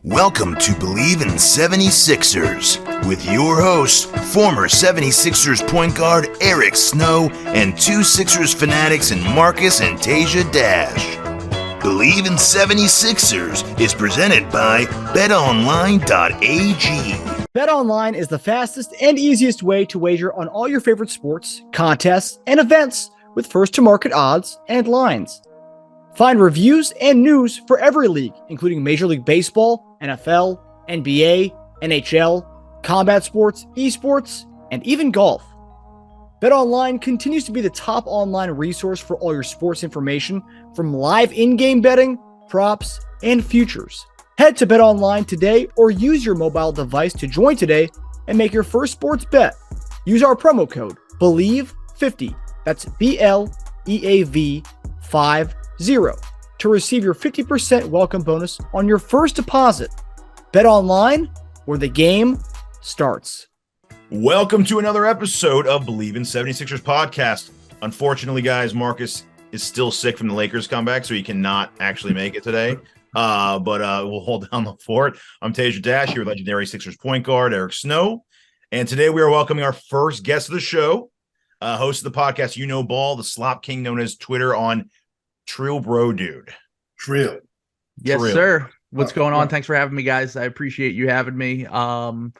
Welcome to Bleav In 76ers with your hosts, former 76ers point guard Eric Snow and two Sixers fanatics in Marcus and Teja Dash. Bleav In 76ers is presented by BetOnline.AG. BetOnline is the fastest and easiest way to wager on all your favorite sports, contests, and events with first-to-market odds and lines. Find reviews and news for every league, including Major League Baseball, NFL, NBA, NHL, combat sports, esports, and even golf. BetOnline continues to be the top online resource for all your sports information, from live in-game betting, props, and futures. Head to BetOnline today or use your mobile device to join today and make your first sports bet. Use our promo code BLEAV50, that's BLEAV50, to receive your 50% welcome bonus on your first deposit. BetOnline, where the game starts. Welcome to another episode of Bleav In 76ers podcast. Unfortunately, guys, Marcus is still sick from the Lakers comeback, so he cannot actually make it today. But we'll hold down the fort. I'm Teja Dash here with legendary Sixers point guard Eric Snow. And today we are welcoming our first guest of the show, host of the podcast, You Know Ball, the slop king known as Twitter on Trill Bro Dude. Trill. Yes, Trill. sir. What's going on? Thanks for having me, guys. I appreciate you having me. I'm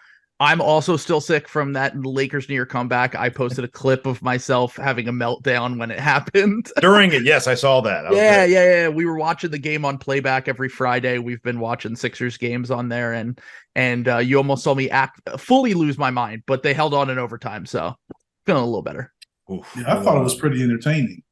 also still sick from that Lakers New Year comeback. I posted a clip of myself having a meltdown when it happened. During it, yes, I saw that. Yeah. We were watching the game on playback every Friday. We've been watching Sixers games on there, and you almost saw me fully lose my mind, but they held on in overtime, so feeling a little better. Oof. Yeah, I thought it was pretty entertaining.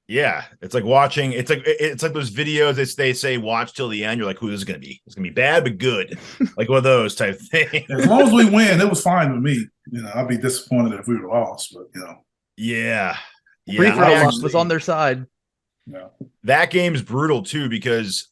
Yeah, it's like watching. It's like those videos they say watch till the end. You're like, who is this going to be? It's going to be bad but good, like one of those type things. As long as we win, it was fine with me. I'd be disappointed if we were lost, but Yeah. Free throw was on their side. Yeah. That game's brutal too because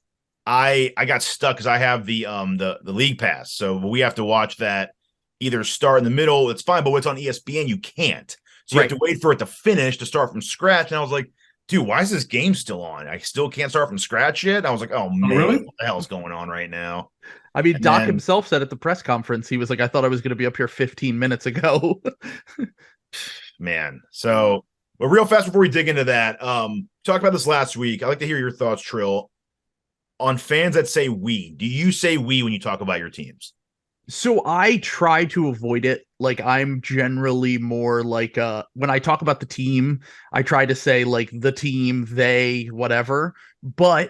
I got stuck because I have the league pass, so we have to watch that either start in the middle. It's fine, but what's on ESPN, you can't. So you have to wait for it to finish to start from scratch. And I was like, dude, why is this game still on? I still can't start from scratch yet. I was like, oh man, really? What the hell is going on right now? I mean, Doc himself said at the press conference, he was like, I thought I was going to be up here 15 minutes ago. Man. So, but real fast before we dig into that, talked about this last week. I'd like to hear your thoughts, Trill, on fans that say we. Do you say we when you talk about your teams? So I try to avoid it. Like, I'm generally more like when I talk about the team, I try to say like the team, they, whatever. But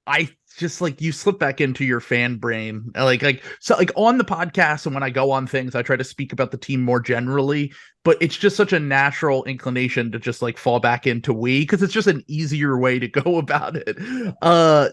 I just like you slip back into your fan brain. So on the podcast and when I go on things, I try to speak about the team more generally. But it's just such a natural inclination to just like fall back into we, because it's just an easier way to go about it.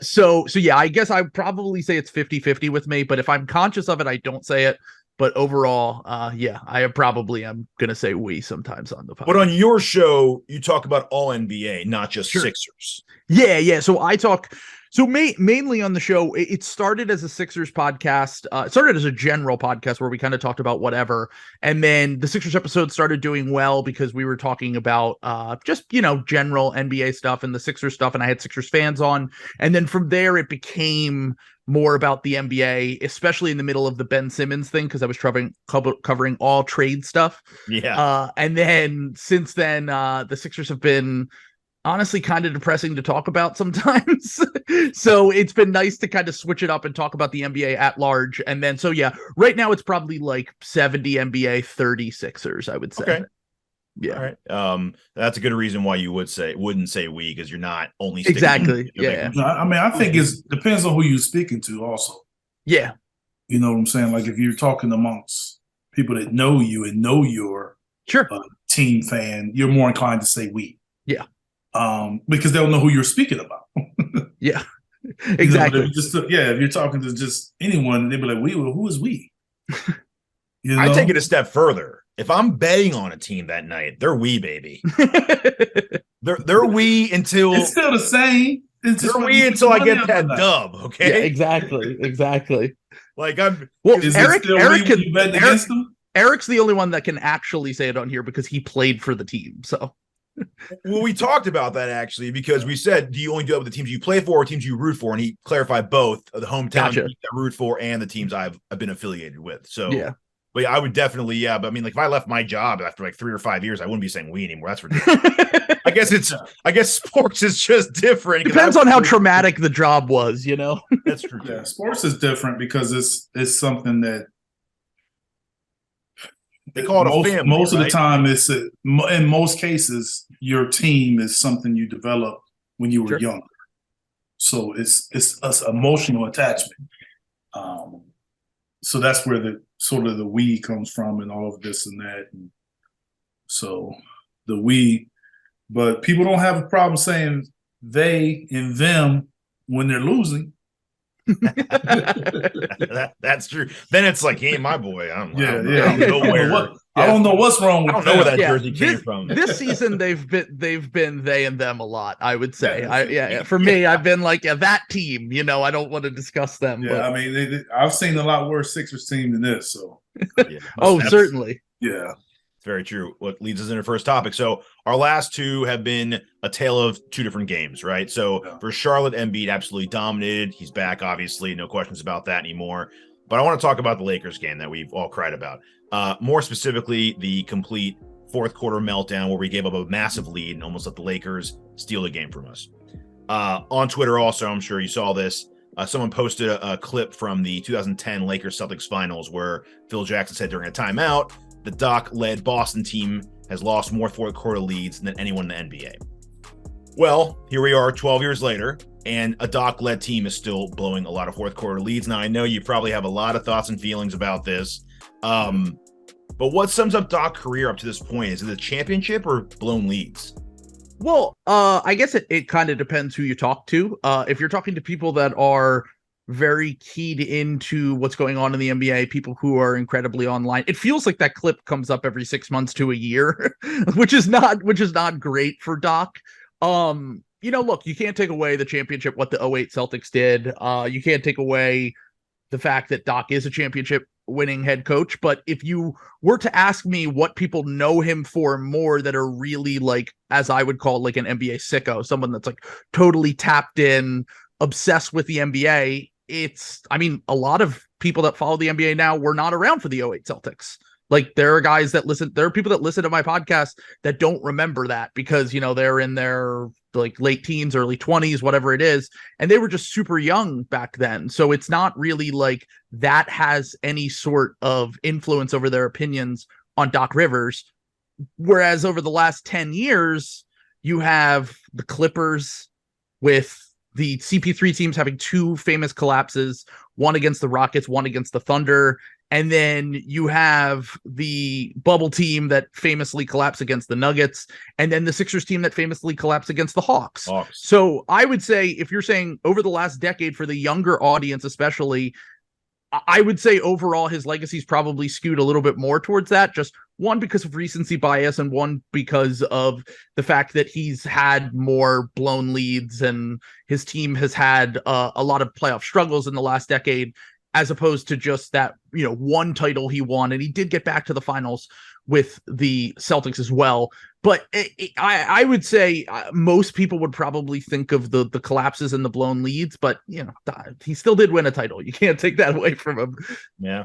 So yeah, I guess I probably say it's 50-50 with me, but if I'm conscious of it, I don't say it. But overall, yeah, I probably am going to say we sometimes on the podcast. But on your show, you talk about all NBA, not just Sixers. Yeah. So I talk... So mainly on the show, it started as a Sixers podcast. It started as a general podcast where we kind of talked about whatever. And then the Sixers episode started doing well because we were talking about just, general NBA stuff and the Sixers stuff. And I had Sixers fans on. And then from there, it became more about the NBA, especially in the middle of the Ben Simmons thing, because I was covering all trade stuff. Yeah. And then since then, the Sixers have been honestly kind of depressing to talk about sometimes. So it's been nice to kind of switch it up and talk about the NBA at large. And then, so yeah, right now it's probably like 70 NBA, 30 Sixers, I would say. Okay. Yeah. All right. That's a good reason why you wouldn't say we, because you're not only exactly. Yeah. I mean, I think it depends on who you're speaking to also. Yeah. You know what I'm saying? Like if you're talking amongst people that know you and know you're a team fan, you're more inclined to say we. Yeah. Because they'll know who you're speaking about. Yeah, exactly. If you're talking to just anyone, they'd be like, who is we? I take it a step further. If I'm betting on a team that night, they're we, baby. they're we until it's still the same. It's just they're we until I get that dub. Okay. Yeah, exactly. Like I'm. Well, Eric's the only one that can actually say it on here because he played for the team. So Well, we talked about that actually because we said, do you only do that with the teams you play for or teams you root for? And he clarified both the hometown teams I root for and the teams I've been affiliated with. So, but yeah, I would definitely, But I mean, like if I left my job after like 3 or 5 years, I wouldn't be saying we anymore. That's ridiculous. I guess sports is just different. Depends on how traumatic the job was, That's true. Yeah, sports is different because it's something that they call it a family. Most of the time, in most cases, your team is something you developed when you were younger. So it's emotional attachment. So that's where the sort of the we comes from and all of this and that. And so the we, but people don't have a problem saying they and them when they're losing. That's true. Then it's like, he ain't my boy. I don't know what's wrong with I don't know where that jersey came from. This season they've been they and them a lot, I would say. For me, I've been like, that team, I don't want to discuss them. Yeah, but. I mean, I've seen a lot worse Sixers team than this, so certainly. Yeah. Very true. What leads us into the first topic. So our last two have been a tale of two different games, right? So for Charlotte, Embiid absolutely dominated. He's back, obviously. No questions about that anymore. But I want to talk about the Lakers game that we've all cried about. More specifically, the complete fourth quarter meltdown where we gave up a massive lead and almost let the Lakers steal the game from us. On Twitter also, I'm sure you saw this. Someone posted a clip from the 2010 Lakers-Celtics finals where Phil Jackson said during a timeout, the Doc-led Boston team has lost more fourth quarter leads than anyone in the NBA. Well, here we are 12 years later, and a Doc-led team is still blowing a lot of fourth quarter leads. Now, I know you probably have a lot of thoughts and feelings about this, but what sums up Doc's career up to this point? Is it a championship or blown leads? Well, I guess it kind of depends who you talk to. If you're talking to people that are very keyed into what's going on in the NBA, people who are incredibly online. It feels like that clip comes up every 6 months to a year, which is not great for Doc. Look, you can't take away the championship, what the 08 Celtics did. You can't take away the fact that Doc is a championship winning head coach. But if you were to ask me what people know him for more that are really like, as I would call like an NBA sicko, someone that's like totally tapped in, obsessed with the NBA, a lot of people that follow the NBA now were not around for the 08 Celtics. Like there are people that listen to my podcast that don't remember that because, they're in their like late teens, early 20s, whatever it is. And they were just super young back then. So it's not really like that has any sort of influence over their opinions on Doc Rivers. Whereas over the last 10 years, you have the Clippers with the CP3 teams having two famous collapses, one against the Rockets, one against the Thunder. And then you have the bubble team that famously collapsed against the Nuggets, and then the Sixers team that famously collapsed against the Hawks. So I would say, if you're saying over the last decade for the younger audience, especially, I would say overall his legacy's probably skewed a little bit more towards that. Just one, because of recency bias, and one because of the fact that he's had more blown leads and his team has had a lot of playoff struggles in the last decade, as opposed to just that, one title he won. And he did get back to the finals with the Celtics as well. But I would say most people would probably think of the collapses and the blown leads, but he still did win a title. You can't take that away from him. Yeah.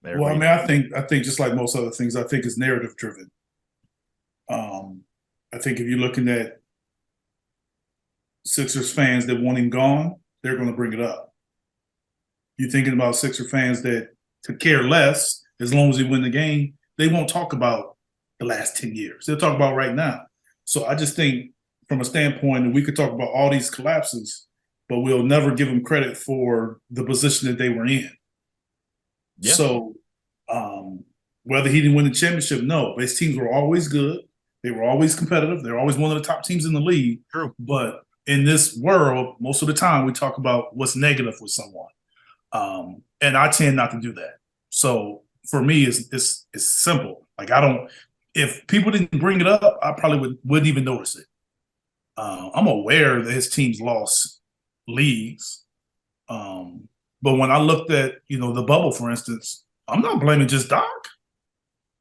Well, I mean, I think just like most other things, I think it's narrative driven. I think if you're looking at Sixers fans that want him gone, they're going to bring it up. You're thinking about Sixer fans that could care less as long as he win the game, they won't talk about the last 10 years. They'll talk about right now. So I just think from a standpoint that we could talk about all these collapses, but we'll never give them credit for the position that they were in. Yeah. So whether he didn't win the championship, no. But his teams were always good. They were always competitive. They're always one of the top teams in the league. True. But in this world, most of the time we talk about what's negative with someone. And I tend not to do that. So for me, it's simple. Like if people didn't bring it up, I probably wouldn't even notice it. I'm aware that his team's lost leagues. But when I looked at, the bubble, for instance, I'm not blaming just Doc.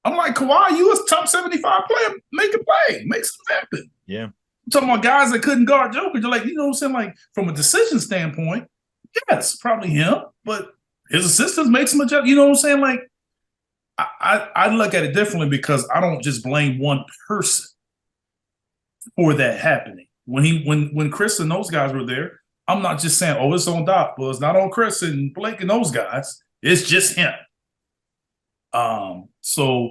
I'm like, Kawhi, you was top 75 player. Make a play. Make something happen. Yeah. I'm talking about guys that couldn't guard Joker. They're like, you know what I'm saying? Like, from a decision standpoint, yes, probably him. But his assistants make some adjustments. You know what I'm saying? Like, I look at it differently because I don't just blame one person for that happening. When Chris and those guys were there, I'm not just saying, oh, it's on Doc. Well, it's not on Chris and Blake and those guys. It's just him. So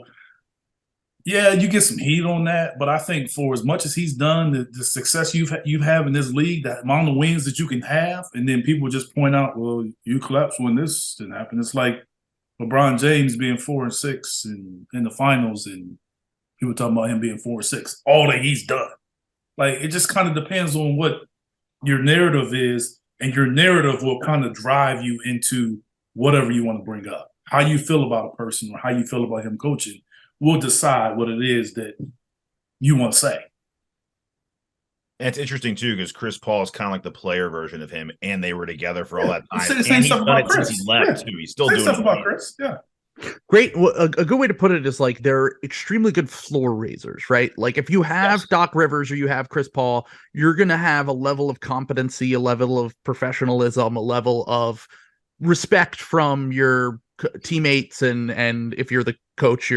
yeah, you get some heat on that, but I think for as much as he's done, the success you have in this league, the amount of wins that you can have, and then people just point out, well, you collapsed when this didn't happen. It's like LeBron James being 4-6 in the finals, and people talking about him being 4-6, all that he's done. Like, it just kind of depends on what your narrative is, and your narrative will kind of drive you into whatever you want to bring up. How you feel about a person or how you feel about him coaching will decide what it is that you want to say. And it's interesting, too, because Chris Paul is kind of like the player version of him, and they were together for all that time. Say the same stuff about Chris. Since he left, too. He's still doing stuff about Chris, yeah. Great. Well, a good way to put it is like they're extremely good floor raisers, right? Like if you have Doc Rivers or you have Chris Paul, you're going to have a level of competency, a level of professionalism, a level of respect from your teammates, and if you're the coach,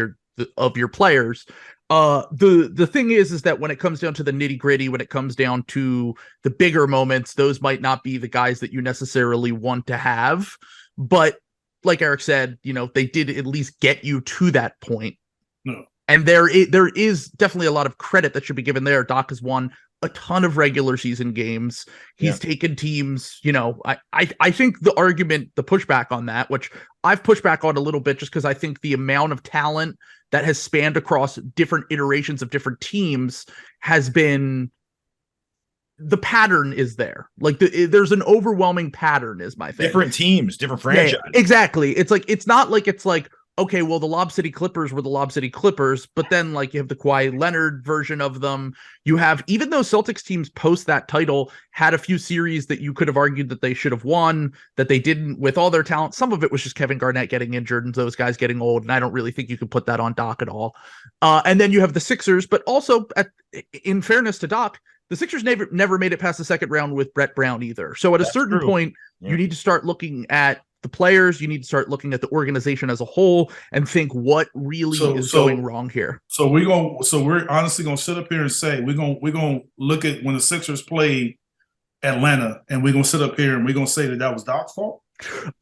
of your players. The thing is that when it comes down to the nitty gritty, when it comes down to the bigger moments, those might not be the guys that you necessarily want to have, but like Eric said, they did at least get you to that point. No. And there is definitely a lot of credit that should be given there. Doc has won a ton of regular season games. He's taken teams, I think the argument, the pushback on that, which I've pushed back on a little bit just because I think the amount of talent that has spanned across different iterations of different teams has been, the pattern is there. Like there's an overwhelming pattern is my thing. Different teams, different franchises. Yeah, exactly. It's not like it's like, okay, well, the Lob City Clippers were the Lob City Clippers, but then like you have the Kawhi Leonard version of them. You have, even though Celtics teams post that title had a few series that you could have argued that they should have won, that they didn't with all their talent. Some of it was just Kevin Garnett getting injured and those guys getting old. And I don't really think you could put that on Doc at all. And then you have the Sixers, but also in fairness to Doc, the Sixers never made it past the second round with Brett Brown either. So at a certain point, you need to start looking at the players. You need to start looking at the organization as a whole and think what really is going wrong here. So we're honestly gonna sit up here and say we're gonna look at when the Sixers played Atlanta, and we're gonna sit up here and we're gonna say that was Doc's fault.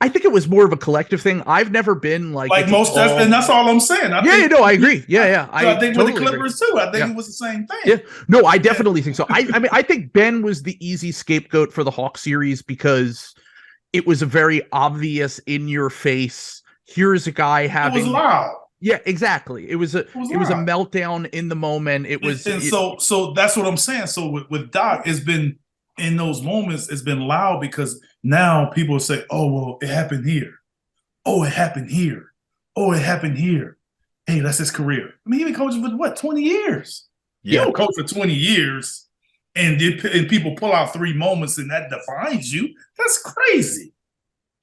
I think it was more of a collective thing. I've never been like most, and that's all I'm saying. I agree. Yeah. I think with the Clippers too. I think it was the same thing. Yeah, no, I definitely think so. I mean, I think Ben was the easy scapegoat for the Hawks series because it was a very obvious, in your face. Here's a guy having. It was loud. Yeah, exactly. It was a meltdown in the moment. It was, so that's what I'm saying. So with Doc, it's been. In those moments, it's been loud because now people say, oh, well, it happened here. Oh, it happened here. Oh, it happened here. Hey, that's his career. I mean, he been coaching for 20 years? Yeah. You don't coach for 20 years and people pull out 3 moments and that defines you. That's crazy.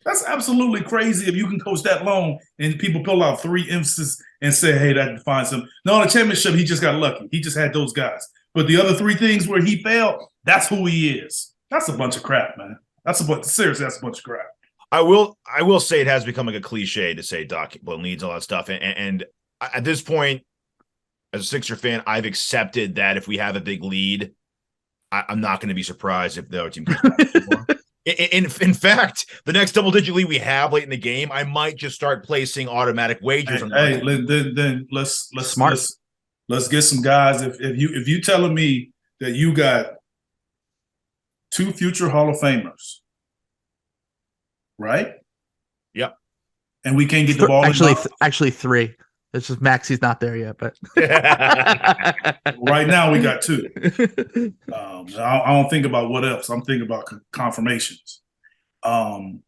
That's absolutely crazy if you can coach that long and people pull out 3 instances and say, hey, that defines him. No, in the championship, he just got lucky. He just had those guys. But the other 3 things where he failed, that's who he is. That's a bunch of crap, man. Seriously, that's a bunch of crap. I will say it has become like a cliche to say Doc needs all that stuff. And at this point, as a Sixer fan, I've accepted that if we have a big lead, I'm not going to be surprised if the other team comes back. In fact, the next double-digit lead we have late in the game, I might just start placing automatic wagers. Then let's get some guys. If you telling me that you got 2 future Hall of Famers, right? Yep. And we can't get the ball. Actually 3. It's just Maxey's not there yet, but right now we got 2. I don't think about what else. I'm thinking about confirmations. And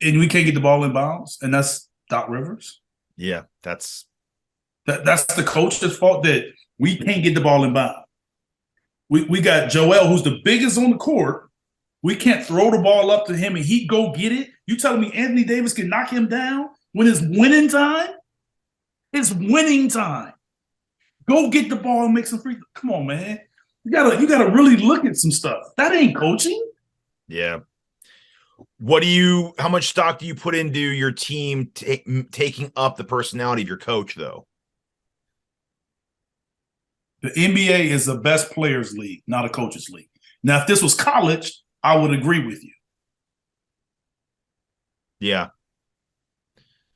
we can't get the ball in bounds, and that's Doc Rivers. Yeah, that's the coach's fault that we can't get the ball in bounds. We got Joel, who's the biggest on the court. We can't throw the ball up to him and he go get it. You telling me Anthony Davis can knock him down When it's winning time, it's winning time. Go get the ball and make some free. Come on, man. You gotta really look at some stuff. That ain't coaching. Yeah. How much stock do you put into your team taking up the personality of your coach, though? The NBA is the best players league, not a coaches league. Now, if this was college, I would agree with you. Yeah.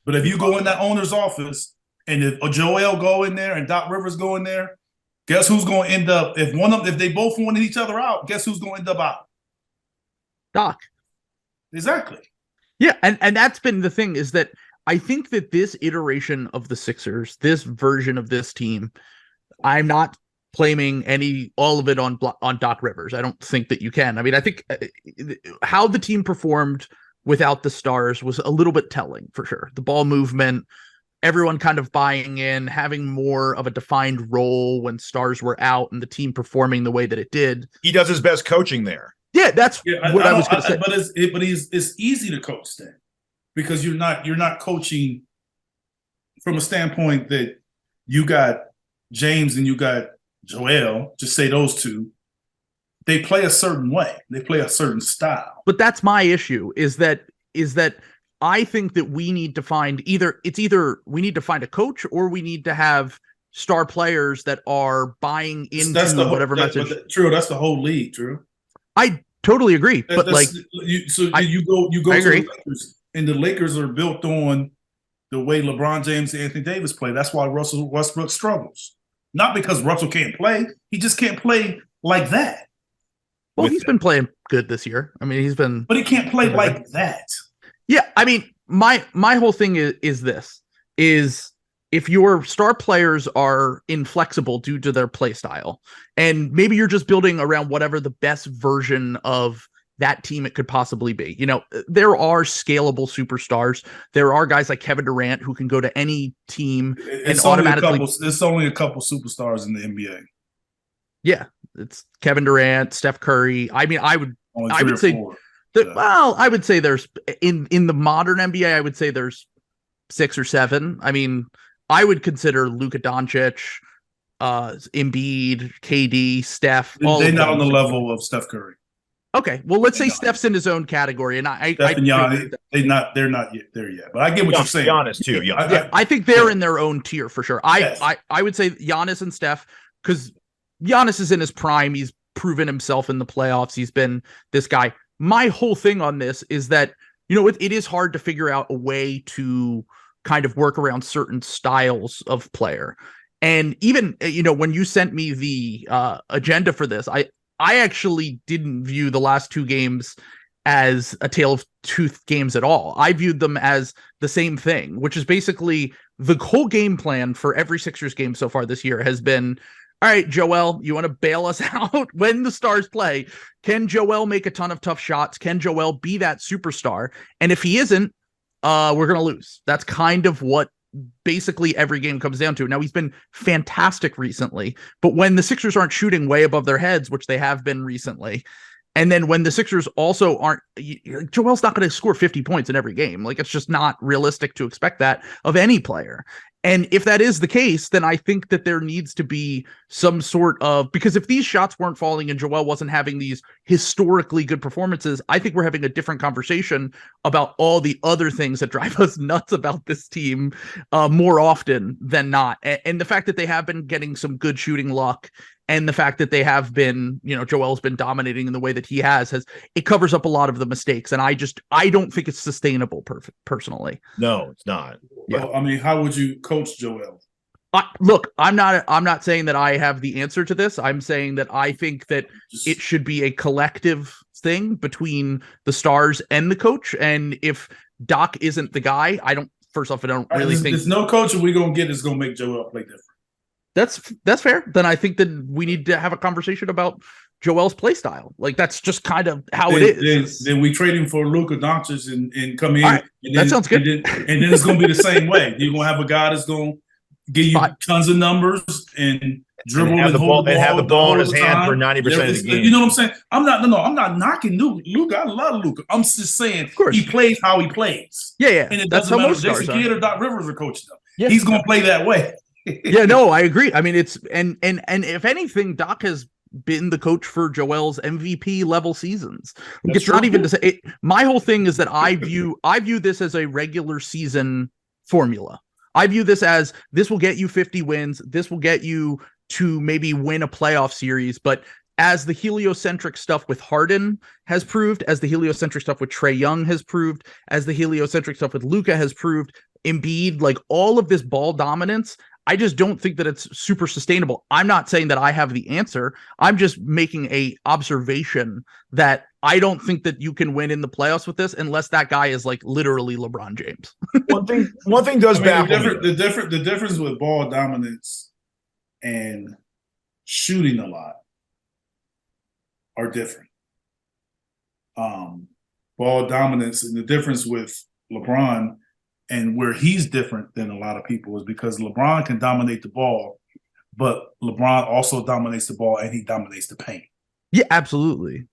But if you go in that owner's office and if Joel go in there and Doc Rivers go in there, guess who's going to end up? If they both wanted each other out, guess who's going to end up out? Doc. Exactly. Yeah, and that's been the thing, is that I think that this iteration of the Sixers, this version of this team, I'm not blaming all of it on Doc Rivers. I don't think that you can. I mean, I think how the team performed without the stars was a little bit telling, for sure. The ball movement, everyone kind of buying in, having more of a defined role when stars were out, and the team performing the way that it did. He does his best coaching there. Yeah, that's what I was going to say. But it's easy to coach then, because you're not coaching from a standpoint that you got James and you got Joel. Just say those two. They play a certain way. They play a certain style. But that's my issue. Is that I think that we need to find either we need to find a coach, or we need to have star players that are buying into whatever message. True, that's the whole league. True. I totally agree, but you go to agree. the Lakers, and the Lakers are built on the way LeBron James and Anthony Davis play. That's why Russell Westbrook struggles. Not because Russell can't play; he just can't play like that. Well, he's been playing good this year. I mean, but he can't play like that. Yeah, I mean, my whole thing is if your star players are inflexible due to their play style, and maybe you're just building around whatever the best version of that team it could possibly be. You know, there are scalable superstars. There are guys like Kevin Durant who can go to any team it's only a couple superstars in the NBA. Yeah, it's Kevin Durant, Steph Curry. I mean, I would say I would say there's in the modern NBA, I would say there's 6 or 7. I mean, I would consider Luka Doncic, Embiid, KD, Steph. They're not on the level of Steph Curry. Okay, well, let's say Steph's in his own category, and they're not yet there yet. But I get what you're saying. Giannis too. I think they're in their own tier for sure. I would say Giannis and Steph, because Giannis is in his prime. He's proven himself in the playoffs. He's been this guy. My whole thing on this is that, you know, it is hard to figure out a way to kind of work around certain styles of player. And even, you know, when you sent me the agenda for this, I actually didn't view the last 2 games as a tale of two games at all. I viewed them as the same thing, which is basically the whole game plan for every Sixers game so far this year has been, all right, Joel, you want to bail us out when the stars play? Can Joel make a ton of tough shots? Can Joel be that superstar? And if he isn't, we're going to lose. That's kind of what basically every game comes down to. Now, he's been fantastic recently, but when the Sixers aren't shooting way above their heads, which they have been recently, and then when the Sixers also aren't, Joel's not going to score 50 points in every game. Like, it's just not realistic to expect that of any player. And if that is the case, then I think that there needs to be some sort of, because if these shots weren't falling and Joel wasn't having these historically good performances, I think we're having a different conversation about all the other things that drive us nuts about this team more often than not. And the fact that they have been getting some good shooting luck, and the fact that they have been, you know, Joel's been dominating in the way that he has, it covers up a lot of the mistakes. And I don't think it's sustainable personally. No, it's not. Well, I mean, how would you coach Joel? Look, I'm not saying that I have the answer to this. I'm saying that I think that it should be a collective thing between the stars and the coach. And if Doc isn't the guy, I don't really think there's no coach we're going to get is going to make Joel play different. That's fair. Then I think that we need to have a conversation about Joel's play style. Like, that's just kind of how it is. Then we trade him for Luka Doncic and come in. Right, and that sounds good. And then it's going to be the same way. You're going to have a guy that's going to give you tons of numbers and dribble and have the hold ball, and have the ball in his hand for 90% of the game. You know what I'm saying? I'm not knocking Luka. I love Luka. I'm just saying he plays how he plays. Yeah. And it That's doesn't how matter most if stars Jason are. Kidd or Doc Rivers are coaching them. He's going to play that way. Yeah, no, I agree. I mean, it's and if anything, Doc has been the coach for Joel's MVP level seasons. Like, it's not even to say it, my whole thing is that I view this as a regular season formula. I view this as this will get you 50 wins. This will get you to maybe win a playoff series. But as the heliocentric stuff with Harden has proved, as the heliocentric stuff with Trae Young has proved, as the heliocentric stuff with Luka has proved, Embiid, like all of this ball dominance, I just don't think that it's super sustainable. I'm not saying that I have the answer. I'm just making a observation that I don't think that you can win in the playoffs with this unless that guy is like literally LeBron James. One thing does baffle me. The difference with ball dominance and shooting a lot are different. Ball dominance and the difference with LeBron and where he's different than a lot of people is because LeBron can dominate the ball, but LeBron also dominates the ball and he dominates the paint. Yeah, absolutely.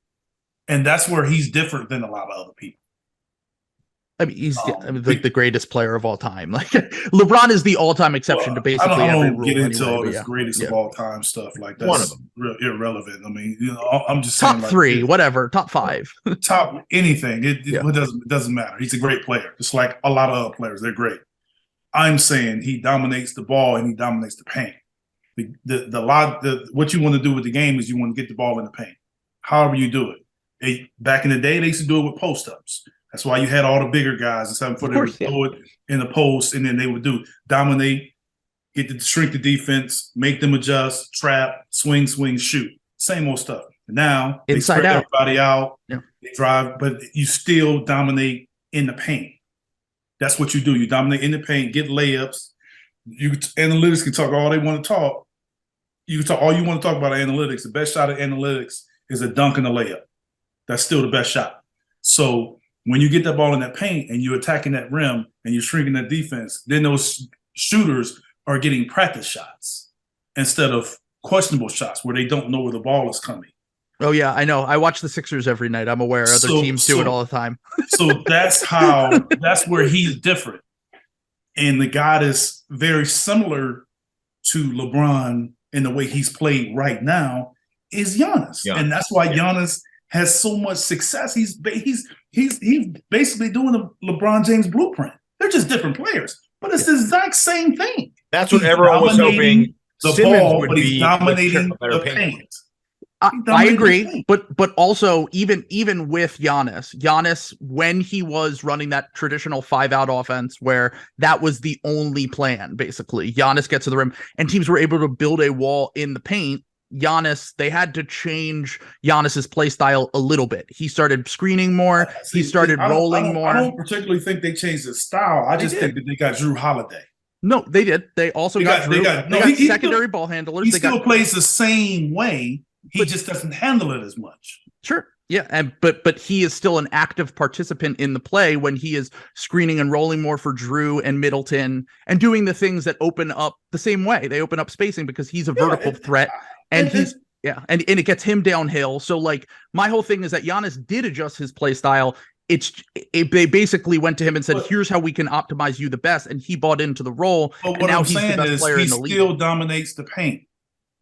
And that's where he's different than a lot of other people. I mean, he's like the greatest player of all time. Like LeBron is the all-time exception to basically every rule. I don't get into anyway, all this greatest of all time stuff. Like that's one of them. Irrelevant. I mean, I'm just top saying, like, 3, whatever, top 5, top anything. It doesn't matter. He's a great player, just like a lot of other players. They're great. I'm saying he dominates the ball and he dominates the paint. What you want to do with the game is you want to get the ball in the paint. However you do it. Back in the day, they used to do it with post-ups. That's why you had all the bigger guys and something for them to throw it in the post, and then they would dominate, shrink the defense, make them adjust, trap, swing, shoot. Same old stuff. Now they spread everybody out, they drive, but you still dominate in the paint. That's what you do. You dominate in the paint, get layups. Analytics can talk all they want to talk. You can talk all you want to talk about analytics. The best shot of analytics is a dunk and a layup. That's still the best shot. So when you get that ball in that paint and you're attacking that rim and you're shrinking that defense, then those shooters are getting practice shots instead of questionable shots where they don't know where the ball is coming. Oh, yeah, I know. I watch the Sixers every night. I'm aware other teams do it all the time. So that's where he's different. And the guy is very similar to LeBron in the way he's played right now is Giannis. And that's why Giannis has so much success. He's basically doing the LeBron James blueprint. They're just different players, but it's the exact same thing. That's what everyone was hoping SImmons would be dominating the paint. I agree, but also even with Giannis, when he was running that traditional 5-out offense where that was the only plan, basically, Giannis gets to the rim and teams were able to build a wall in the paint. They had to change Giannis's play style a little bit. He started screening more. He started rolling more. I don't particularly think they changed his style. I just think that they got Drew Holiday. No, they did. They also got Drew. They got secondary ball handlers. He still plays the same way. He just doesn't handle it as much. Sure. Yeah, but he is still an active participant in the play when he is screening and rolling more for Drew and Middleton and doing the things that open up the same way. They open up spacing because he's a vertical threat. And and it gets him downhill. So like my whole thing is that Giannis did adjust his play style. They basically went to him and said, "Here's how we can optimize you the best," and he bought into the role. But and now he's the best player in the league. He still dominates the paint.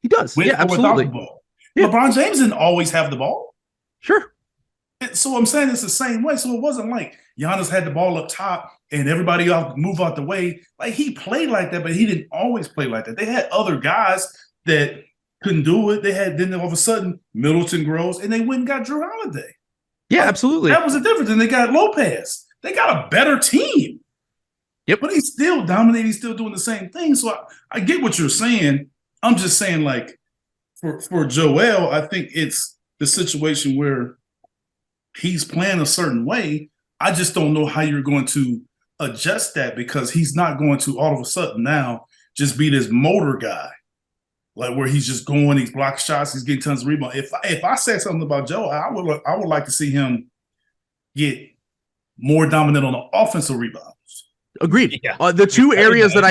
He does. With absolutely. Or without the ball. Yeah. LeBron James didn't always have the ball. Sure. So I'm saying it's the same way. So it wasn't like Giannis had the ball up top and everybody move out the way. Like he played like that, but he didn't always play like that. They had other guys that couldn't do it. Then all of a sudden Middleton grows and they went and got Drew Holiday. Yeah, absolutely. That was the difference. And they got Lopez. They got a better team. Yep. But he's still dominating. He's still doing the same thing. So I get what you're saying. I'm just saying, like, for Joel, I think it's the situation where he's playing a certain way. I just don't know how you're going to adjust that because he's not going to all of a sudden now just be this motor guy. Like where he's just going, he's blocking shots, he's getting tons of rebounds. If I said something about Joe, I would like to see him get more dominant on the offensive rebounds. Agreed. Yeah. The two areas that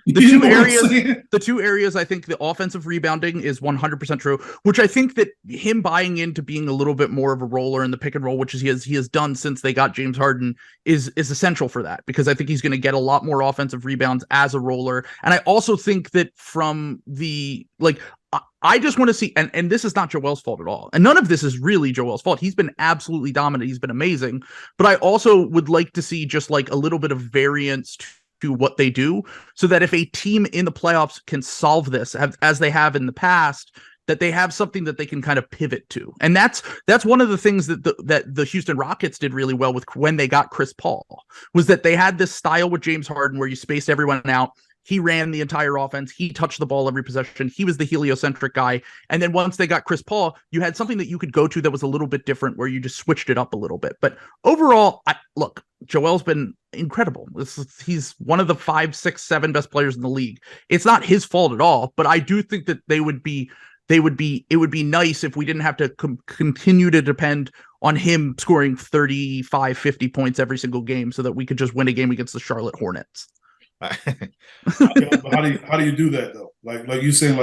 the two areas I think the offensive rebounding is 100% true, which I think that him buying into being a little bit more of a roller in the pick and roll, which he has done since they got James Harden, is essential for that, because I think he's going to get a lot more offensive rebounds as a roller. And I also think that from the I just want to see, and this is not Joel's fault at all. And none of this is really Joel's fault. He's been absolutely dominant. He's been amazing. But I also would like to see just like a little bit of variance to what they do, so that if a team in the playoffs can solve this as they have in the past, that they have something that they can kind of pivot to. And that's one of the things that the Houston Rockets did really well with when they got Chris Paul, was that they had this style with James Harden where you spaced everyone out. He ran the entire offense. He touched the ball every possession. He was the heliocentric guy. And then once they got Chris Paul, you had something that you could go to that was a little bit different, where you just switched it up a little bit. But overall, look, Joel's been incredible. He's one of the 5, 6, 7 best players in the league. It's not his fault at all, but I do think that it would be nice if we didn't have to continue to depend on him scoring 35, 50 points every single game, so that we could just win a game against the Charlotte Hornets. How do you do that though? Like you saying,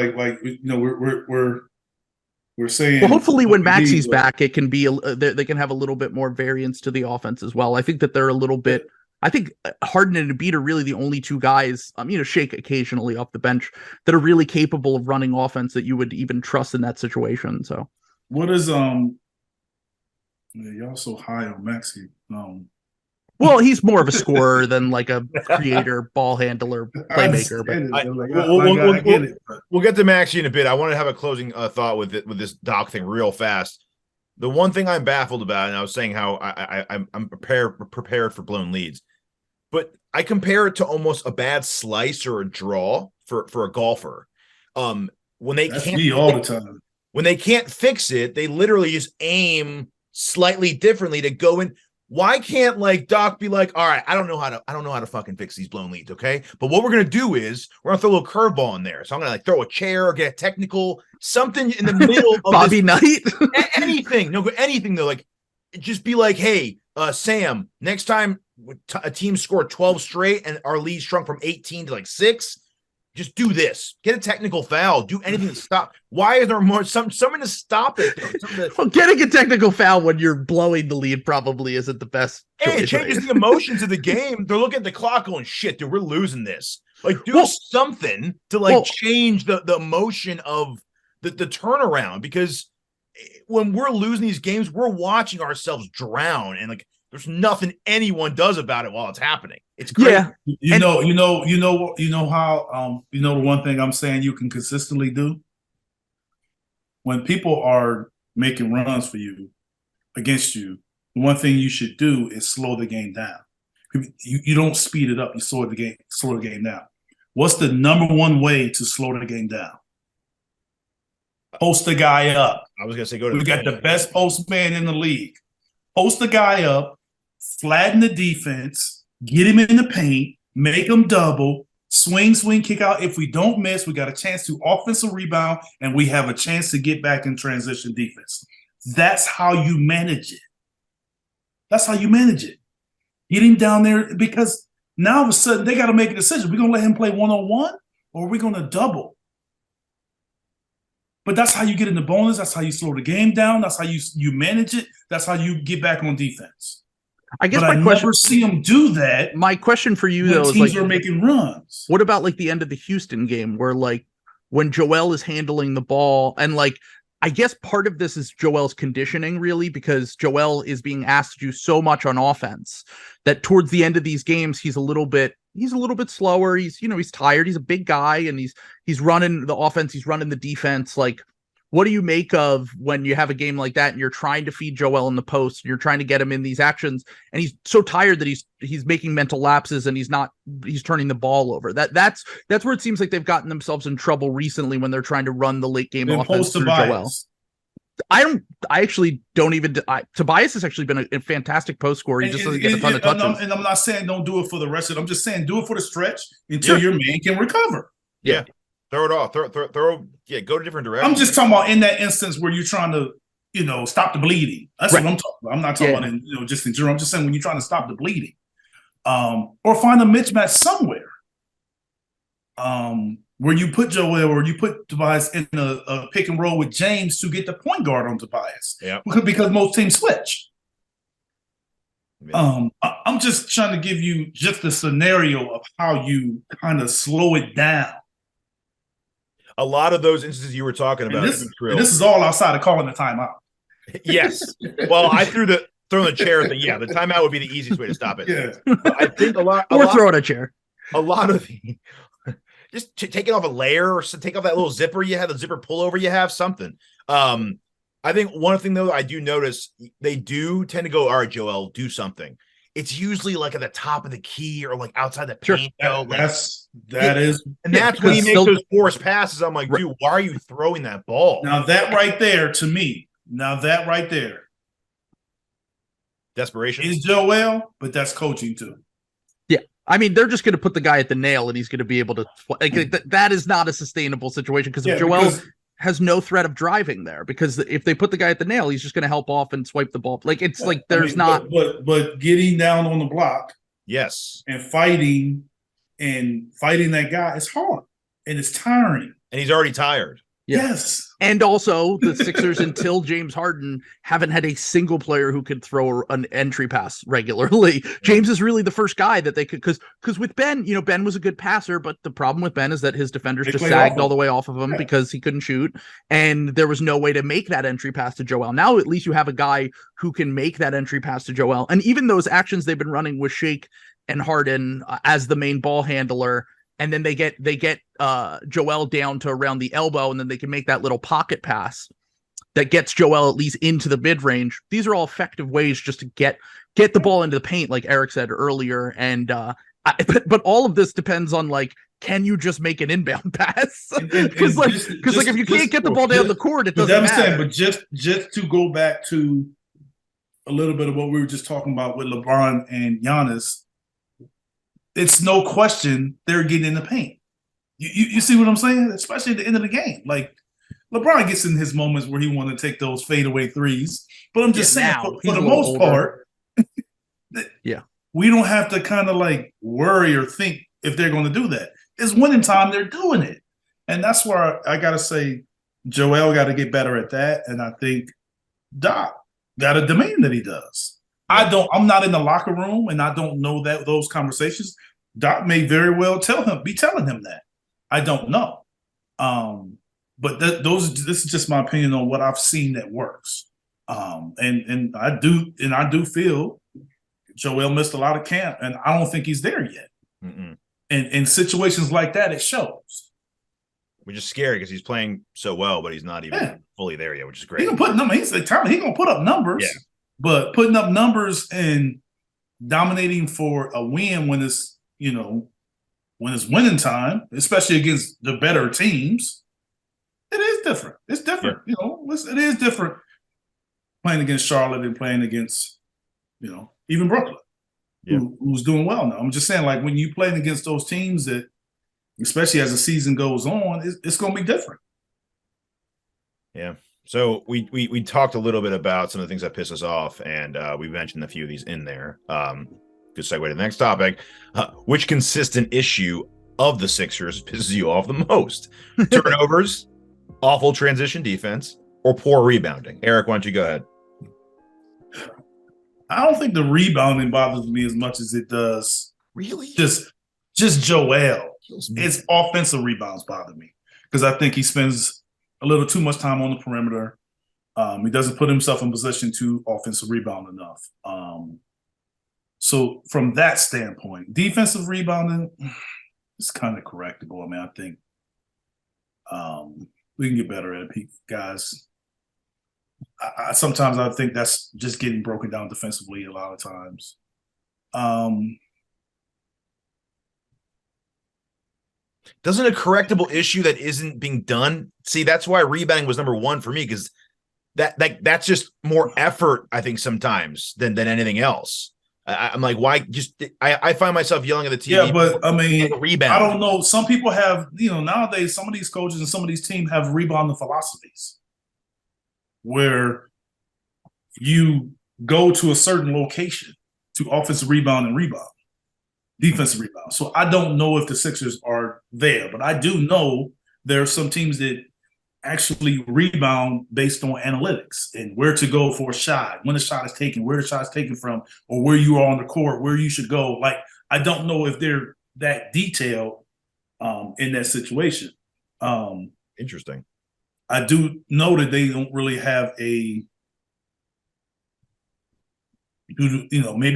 we're saying. Well, hopefully when Maxey's back, it can be they can have a little bit more variance to the offense as well. I think that they're a little bit. I think Harden and Embiid are really the only two guys, Shake occasionally off the bench, that are really capable of running offense that you would even trust in that situation. So, what is y'all so high on Maxey? Well, he's more of a scorer than like a creator, ball handler, playmaker. We'll get to Maxey in a bit. I want to have a closing thought with this Doc thing real fast. The one thing I'm baffled about, and I was saying how I'm prepared for blown leads, but I compare it to almost a bad slice or a draw for a golfer. When they when they can't fix it, they literally just aim slightly differently to go in. Why can't Doc be like, all right, I don't know how to fucking fix these blown leads, okay? But what we're gonna do is we're gonna throw a little curveball in there. So I'm gonna throw a chair or get a technical, something in the middle of Bobby Knight. anything. No, anything though. Just be like, hey, Sam, next time a team scored 12 straight and our lead shrunk from 18 to 6, just do this. Get a technical foul. Do anything to stop. Why is there more something to stop it? Well, getting a technical foul when you're blowing the lead probably isn't the best. Hey, it changes the emotions of the game. They're looking at the clock going, shit, dude, we're losing this. Do something to change the emotion of the turnaround, because when we're losing these games, we're watching ourselves drown, and there's nothing anyone does about it while it's happening. It's great. Yeah. You know how the one thing I'm saying you can consistently do when people are making runs for you against you, the one thing you should do is slow the game down. You don't speed it up, you slow the game down. What's the number one way to slow the game down? Post the guy up. I was gonna say we got the best post man in the league. Post the guy up, flatten the defense, get him in the paint, make him double, swing, kick out. If we don't miss, we got a chance to offensive rebound, and we have a chance to get back in transition defense. That's how you manage it. Get him down there, because now all of a sudden they got to make a decision. We're going to let him play one-on-one, or are we going to double? But that's how you get in the bonus. That's how you slow the game down. That's how you manage it. That's how you get back on defense. I guess I never see them do that. My question for you, though, is teams are making runs. What about the end of the Houston game, where when Joel is handling the ball, and I guess part of this is Joel's conditioning, really, because Joel is being asked to do so much on offense that towards the end of these games, he's a little bit slower. He's tired. He's a big guy, and he's running the offense. He's running the defense. What do you make of when you have a game like that and you're trying to feed Joel in the post and you're trying to get him in these actions, and he's so tired that he's making mental lapses and he's turning the ball over. That's where it seems like they've gotten themselves in trouble recently when they're trying to run the late game offense through Joel. Tobias has actually been a fantastic post scorer. He just doesn't get a ton of touches. And I'm not saying don't do it for the rest of it. I'm just saying do it for the stretch until your man can recover. Yeah. Throw it off. Go to different directions. I'm just talking about in that instance where you're trying to, stop the bleeding. That's what I'm talking about. I'm not talking about just in general. I'm just saying when you're trying to stop the bleeding. or find a mismatch somewhere. Where you put Joel or you put Tobias in a pick and roll with James to get the point guard on Tobias. Yeah. Because most teams switch. Yeah. I'm just trying to give you just the scenario of how you kind of slow it down. A lot of those instances you were talking about. And this is all outside of calling the timeout. Yes. Well, I threw the chair thing. Yeah, the timeout would be the easiest way to stop it. Yeah. But I think throwing a chair. A lot of the just taking off a layer or take off that little zipper you have, the zipper pullover you have, something. I think one thing though I do notice they do tend to go, all right, Joel, do something. It's usually like at the top of the key or like outside the paint. That's when he makes those forced passes. I'm like, dude, why are you throwing that ball? Now that right there, desperation is Joel, but that's coaching too. Yeah. I mean, they're just going to put the guy at the nail and he's going to be able to that is not a sustainable situation because Joel has no threat of driving there, because if they put the guy at the nail, he's just going to help off and swipe the ball. Like it's like there's not. But getting down on the block, yes, and fighting that guy is hard and it's tiring. And he's already tired. Yeah. Yes. And also the Sixers until James Harden haven't had a single player who could throw an entry pass regularly. James is really the first guy that they could, because with Ben, Ben was a good passer, but the problem with Ben is that his defenders just sagged all the way off of him because he couldn't shoot. And there was no way to make that entry pass to Joel. Now at least you have a guy who can make that entry pass to Joel. And even those actions they've been running with Shake and Harden as the main ball handler, and then they get Joel down to around the elbow, and then they can make that little pocket pass that gets Joel at least into the mid range. These are all effective ways just to get the ball into the paint, like Eric said earlier. And but all of this depends on can you just make an inbound pass? Because if you can't get the ball down the court, it doesn't matter. But just to go back to a little bit of what we were just talking about with LeBron and Giannis. It's no question they're getting in the paint. You see what I'm saying? Especially at the end of the game. Like, LeBron gets in his moments where he wants to take those fadeaway threes. But I'm just saying, for the most part, we don't have to kind of worry or think if they're going to do that. It's winning time, they're doing it. And that's where I got to say Joel got to get better at that. And I think Doc got to demand that he does. I'm not in the locker room and I don't know those conversations. Doc may very well be telling him that. I don't know. But this is just my opinion on what I've seen that works. And I do feel Joel missed a lot of camp and I don't think he's there yet. And in situations like that, it shows. Which is scary because he's playing so well, but he's not even fully there yet, which is great. He can put numbers. He's gonna put up numbers. Yeah. But putting up numbers and dominating for a win when it's winning time, especially against the better teams, it is different. It's different. Yeah. It is different playing against Charlotte and playing against, even Brooklyn, who's doing well now. I'm just saying, when you playing against those teams that, especially as the season goes on, it's going to be different. Yeah. So we talked a little bit about some of the things that piss us off, and we mentioned a few of these in there. Good segue to the next topic. Which consistent issue of the Sixers pisses you off the most? Turnovers, awful transition defense, or poor rebounding? Eric, why don't you go ahead? I don't think the rebounding bothers me as much as it does. Really? Just Joel. It's offensive rebounds bother me because I think he spends a little too much time on the perimeter. He doesn't put himself in position to offensive rebound enough. So from that standpoint, defensive rebounding is kind of correctable. I mean, I think we can get better at it, guys. Sometimes I think that's just getting broken down defensively a lot of times. Doesn't a correctable issue that isn't being done? See, that's why rebounding was number one for me, because that's just more effort, I think, sometimes than anything else. I'm like, why? I find myself yelling at the TV. Yeah, but I mean, rebound. I don't know. Some people have, nowadays, some of these coaches and some of these teams have rebounding philosophies where you go to a certain location to offensive rebound and rebound. defensive rebound. So I don't know if the Sixers are there, but I do know there are some teams that actually rebound based on analytics and where to go for a shot, when the shot is taken, where the shot is taken from, or where you are on the court, where you should go. Like, I don't know if they're that detailed in that situation. Interesting. I do know that they don't really have maybe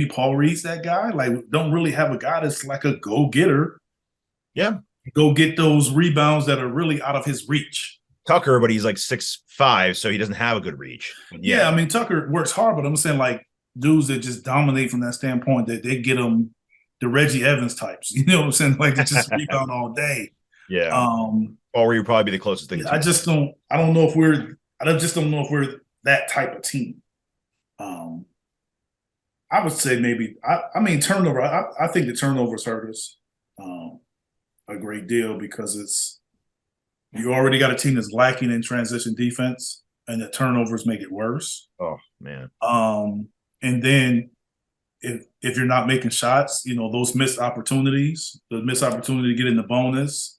Paul Reed's that guy. Like, don't really have a guy that's like a go-getter. Yeah. Go get those rebounds that are really out of his reach. Tucker, but he's like 6'5", so he doesn't have a good reach. Yeah, I mean, Tucker works hard, but I'm saying like dudes that just dominate from that standpoint, that they get them the Reggie Evans types. You know what I'm saying? Like, they just rebound all day. Yeah. Paul Reed would probably be the closest thing. I just don't know if we're that type of team. I would say maybe I mean turnover. I think the turnovers hurt us a great deal because you already got a team that's lacking in transition defense, and the turnovers make it worse. Oh man. And then if you're not making shots, those missed opportunities, the missed opportunity to get in the bonus.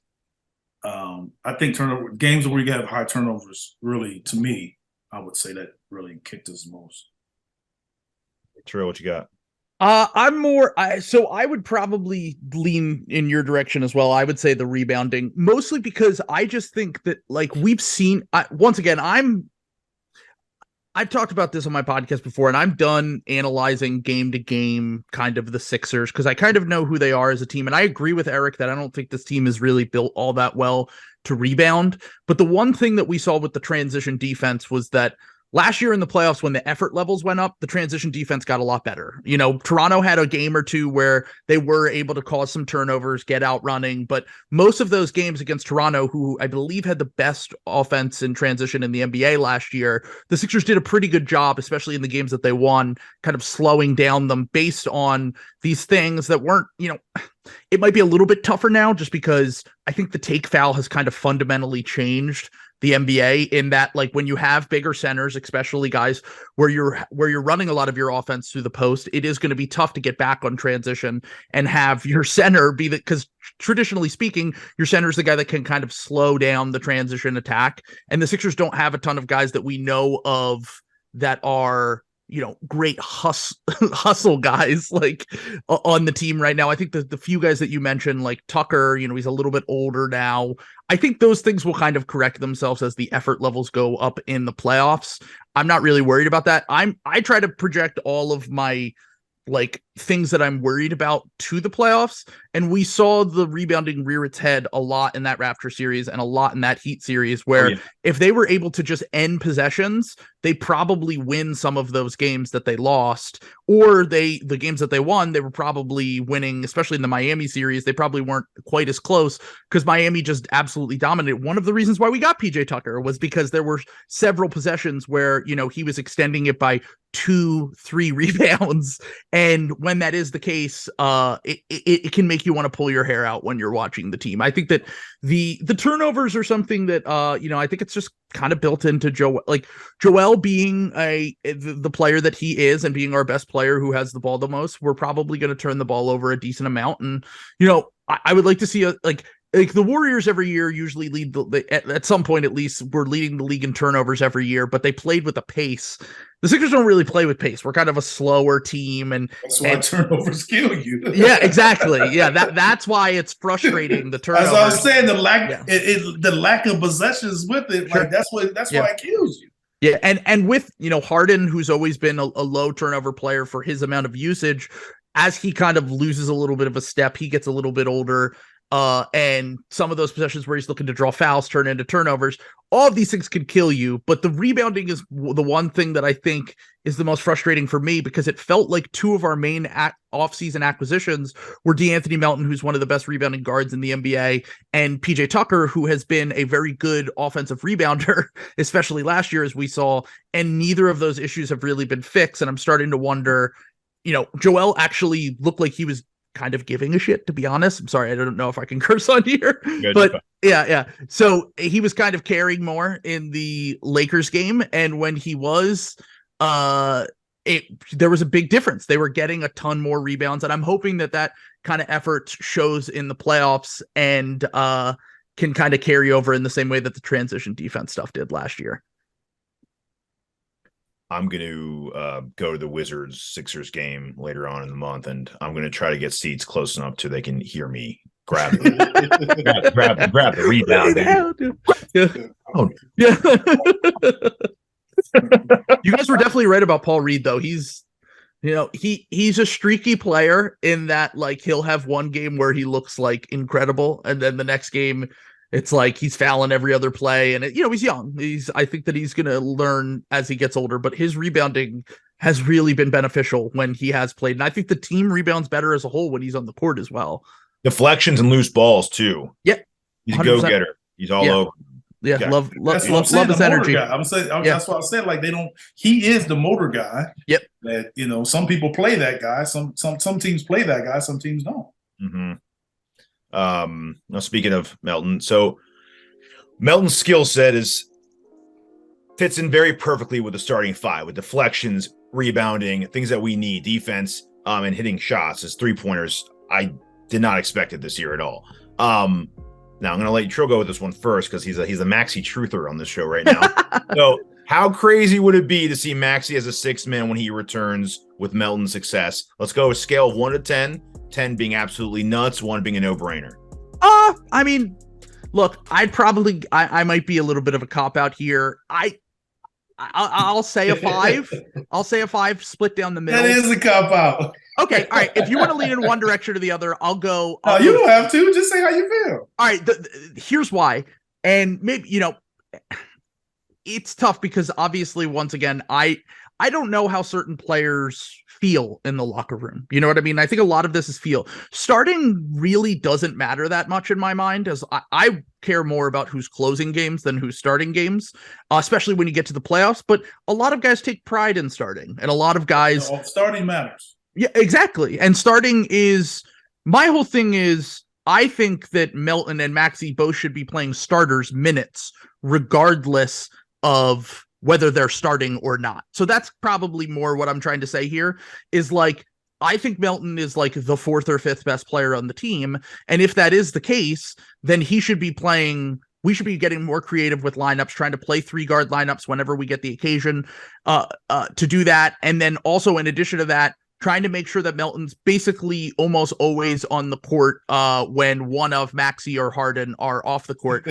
I think turnover games where you have high turnovers, really, to me, I would say that really kicked us most. Trill, what you got? So I would probably lean in your direction as well. I would say the rebounding, mostly because I just think that, like, we've seen, once again, I've talked about this on my podcast before, and I'm done analyzing game to game kind of the Sixers because I kind of know who they are as a team. And I agree with Eric that I don't think this team is really built all that well to rebound. But the one thing that we saw with the transition defense was that last year in the playoffs, when the effort levels went up, the transition defense got a lot better. Toronto had a game or two where they were able to cause some turnovers, get out running, but most of those games against Toronto, who I believe had the best offense in transition in the NBA last year, the Sixers did a pretty good job, especially in the games that they won, kind of slowing down them based on these things that weren't, it might be a little bit tougher now just because I think the take foul has kind of fundamentally changed the NBA in that, like, when you have bigger centers, especially guys where you're running a lot of your offense through the post, it is going to be tough to get back on transition and have your center be because traditionally speaking, your center is the guy that can kind of slow down the transition attack. And the Sixers don't have a ton of guys that we know of that are, great hustle guys like on the team right now. I think the few guys that you mentioned, like Tucker, he's a little bit older now. I think those things will kind of correct themselves as the effort levels go up in the playoffs. I'm not really worried about that. I try to project all of my like things that I'm worried about to the playoffs. And we saw the rebounding rear its head a lot in that Raptor series and a lot in that Heat series where if they were able to just end possessions, they probably win some of those games that they lost, or the games that they won, they were probably winning, especially in the Miami series. They probably weren't quite as close because Miami just absolutely dominated. One of the reasons why we got PJ Tucker was because there were several possessions where, he was extending it by 2-3 rebounds. And when that is the case, it can make you want to pull your hair out when you're watching the team. I think that the turnovers are something that, I think it's just kind of built into Joel being the player that he is and being our best player who has the ball the most. We're probably going to turn the ball over a decent amount. And, I would like to see like the Warriors every year usually lead at some point, at least we're leading the league in turnovers every year, but they played with a pace. The Sixers don't really play with pace. We're kind of a slower team, and that's why turnovers kill you. Yeah, exactly. Yeah, that's why it's frustrating. The turnovers. As I was saying, the lack of possessions with it, Sure. like that's why it kills you. Yeah, and with Harden, who's always been a low turnover player for his amount of usage, as he kind of loses a little bit of a step, he gets a little bit older. And some of those possessions where he's looking to draw fouls turn into turnovers. All of these things can kill you, but the rebounding is the one thing that I think is the most frustrating for me because it felt like two of our main off-season acquisitions were DeAnthony Melton, who's one of the best rebounding guards in the NBA, and PJ Tucker, who has been a very good offensive rebounder, especially last year, as we saw, and neither of those issues have really been fixed. And I'm starting to wonder, Joel actually looked like he was kind of giving a shit, to be honest. I'm sorry, I don't know if I can curse on here, but yeah. So he was kind of carrying more in the Lakers game, and when he was, there was a big difference. They were getting a ton more rebounds, and I'm hoping that kind of effort shows in the playoffs and can kind of carry over in the same way that the transition defense stuff did last year. I'm going to go to the Wizards Sixers game later on in the month, and I'm going to try to get seats close enough to they can hear me grab the rebound. Oh, yeah. You guys were definitely right about Paul Reed, though. He's a streaky player in that, like, he'll have one game where he looks like incredible, and then the next game it's like he's fouling every other play, and he's young. I think that he's going to learn as he gets older, but his rebounding has really been beneficial when he has played. And I think the team rebounds better as a whole when he's on the court as well. Deflections and loose balls too. Yeah. He's a go-getter. He's all over. Yeah. Okay. Love his energy. That's why I said, like, he is the motor guy. Yep. That, some people play that guy. Some teams play that guy. Some teams don't. Mm-hmm. Now speaking of Melton, so Melton's skill set fits in very perfectly with the starting five, with deflections, rebounding, things that we need, defense, and hitting shots as 3-pointers. I did not expect it this year at all. Now I'm going to let Trill go with this one first because he's a Maxey truther on this show right now. So how crazy would it be to see Maxey as a sixth man when he returns with Melton's success? Let's go a scale of 1 to 10. 10 being absolutely nuts, 1 being a no-brainer. I mean, look, I might be a little bit of a cop-out here. I'll say a 5. I'll say a 5, split down the middle. That is a cop-out. Okay, all right. If you want to lean in one direction or the other, I'll go. You don't have to. Just say how you feel. All right, here's why. And maybe, it's tough because obviously, once again, I don't know how certain players feel in the locker room. You know what I mean? I think a lot of this is feel. Starting really doesn't matter that much in my mind, as I care more about who's closing games than who's starting games, especially when you get to the playoffs. But a lot of guys take pride in starting, and a lot of guys... starting matters. Yeah, exactly. And starting is... My whole thing is, I think that Melton and Maxey both should be playing starters minutes, regardless of whether they're starting or not. So that's probably more what I'm trying to say here is, like, I think Melton is like the 4th or 5th best player on the team. And if that is the case, then he should be playing. We should be getting more creative with lineups, trying to play 3-guard lineups whenever we get the occasion to do that. And then also, in addition to that, trying to make sure that Melton's basically almost always on the court when one of Maxey or Harden are off the court.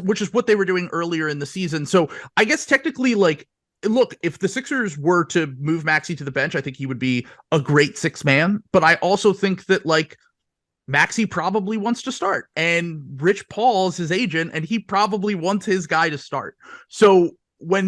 Which is what they were doing earlier in the season. So I guess technically, like, look, if the Sixers were to move Maxey to the bench, I think he would be a great 6th man. But I also think that, like, Maxey probably wants to start, and Rich Paul's his agent, and he probably wants his guy to start. So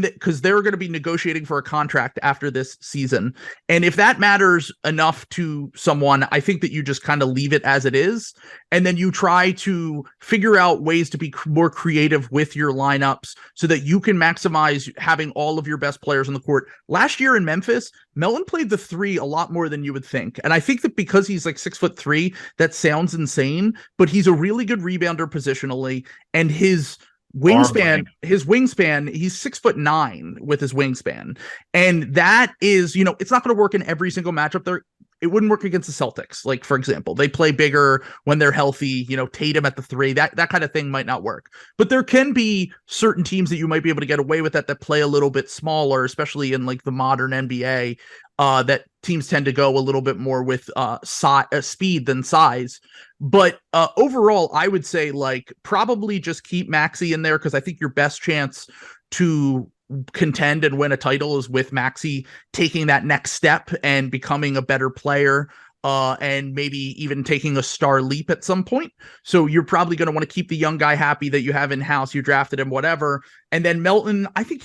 because they're going to be negotiating for a contract after this season. And if that matters enough to someone, I think that you just kind of leave it as it is. And then you try to figure out ways to be more creative with your lineups so that you can maximize having all of your best players on the court. Last year in Memphis, Melton played the 3 a lot more than you would think. And I think that because he's like 6'3", that sounds insane, but he's a really good rebounder positionally, and his wingspan, he's 6'9" with his wingspan. And that is, it's not going to work in every single matchup there. It wouldn't work against the Celtics. Like, for example, they play bigger when they're healthy, Tatum at the 3, that kind of thing might not work. But there can be certain teams that you might be able to get away with that play a little bit smaller, especially in like the modern NBA, that teams tend to go a little bit more with speed than size. But overall, I would say, like, probably just keep Maxey in there, because I think your best chance to contend and win a title is with Maxey taking that next step and becoming a better player, and maybe even taking a star leap at some point. So you're probably going to want to keep the young guy happy that you have in-house, you drafted him, whatever. And then Melton, I think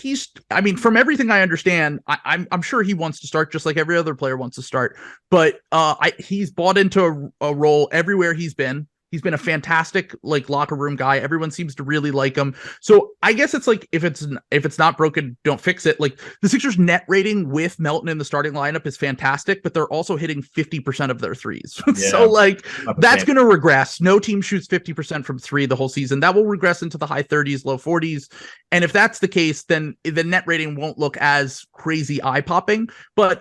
from everything I understand, I'm sure he wants to start just like every other player wants to start. But he's bought into a role everywhere he's been. He's been a fantastic locker room guy. Everyone seems to really like him. So I guess it's if it's not broken, don't fix it. Like the Sixers net rating with Melton in the starting lineup is fantastic, but they're also hitting 50% of their threes. So that's going to regress. No team shoots 50% from three the whole season. That will regress into the high 30s, low 40s. And if that's the case, then the net rating won't look as crazy eye popping, but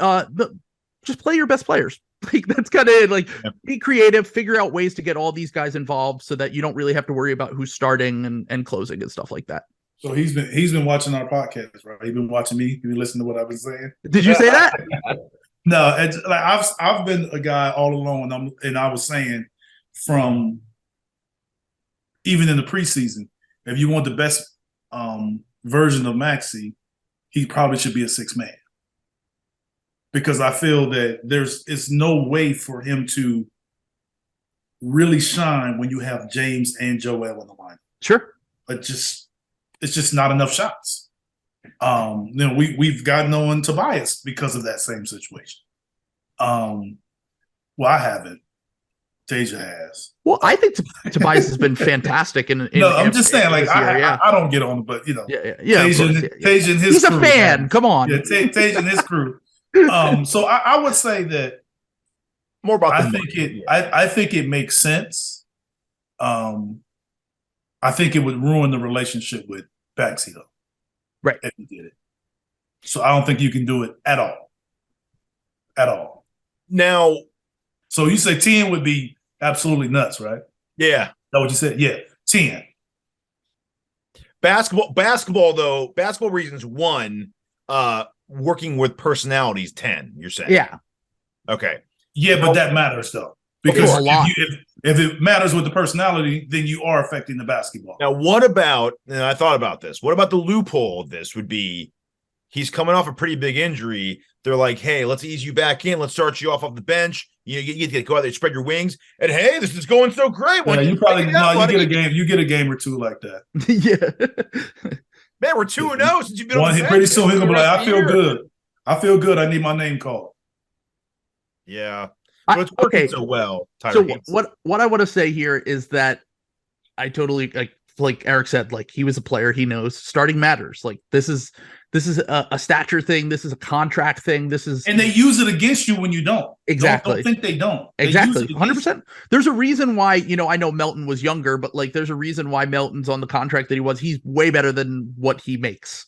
just play your best players. That's kind of be creative, figure out ways to get all these guys involved so that you don't really have to worry about who's starting and closing and stuff like that. So he's been watching our podcast, right? He's been watching me. He been listening to what I've been saying. Did you say that? No, it's I've been a guy all along, and I was saying from even in the preseason, if you want the best version of Maxey, he probably should be a 6-man. Because I feel that it's no way for him to really shine when you have James and Joel in the line. Sure. It's just not enough shots. We've gotten on Tobias because of that same situation. Well, I haven't. Teja has. Well, I think Tobias has been fantastic. I'm just saying, I don't get on, but Teja and his he's crew, a fan. Man. Come on. Yeah, Teja and his crew. So I would say that more about. I think it makes sense. I think it would ruin the relationship with Maxey though, right? If he did it. So I don't think you can do it at all. At all. Now, so you say 10 would be absolutely nuts, right? Yeah. Is that what you said? Yeah, 10. Basketball though. Basketball reasons 1. Working with personalities 10, you're saying? Yeah. Okay. Yeah, but that matters though. Because if it matters with the personality, then you are affecting the basketball. Now, what about, and I thought about this, what about the loophole of this would be he's coming off a pretty big injury. They're like, hey, let's ease you back in. Let's start you off the bench. You get to go out there, spread your wings. And hey, this is going so great. Yeah, you get a game or two like that. Yeah. Man, we're 2-0 since you've been on the bench. Pretty soon he'll be like, I feel good. I feel good. I need my name called. Yeah. But it's working so well, Tyrese. So what I want to say here is that I totally like Eric said, he was a player, he knows starting matters. This is a stature thing, this is a contract thing, and they use it against you when you don't. Exactly. Don't think they don't. Exactly. 100%. There's a reason why, I know Melton was younger, but there's a reason why Melton's on the contract that he was. He's way better than what he makes.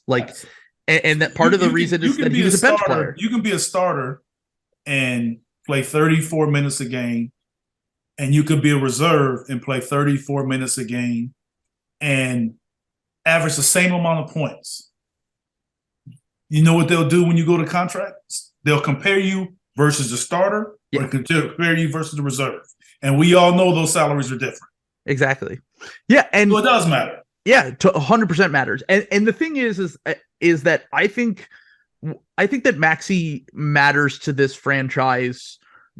And that part of the reason is that he was a bench player. You can be a starter and play 34 minutes a game, and you could be a reserve and play 34 minutes a game and average the same amount of points. You know what they'll do when you go to contracts? They'll compare you versus the starter or compare you versus the reserve. And we all know those salaries are different. Exactly. Yeah. And so it does matter. Yeah, 100% matters. And the thing is that I think that Maxey matters to this franchise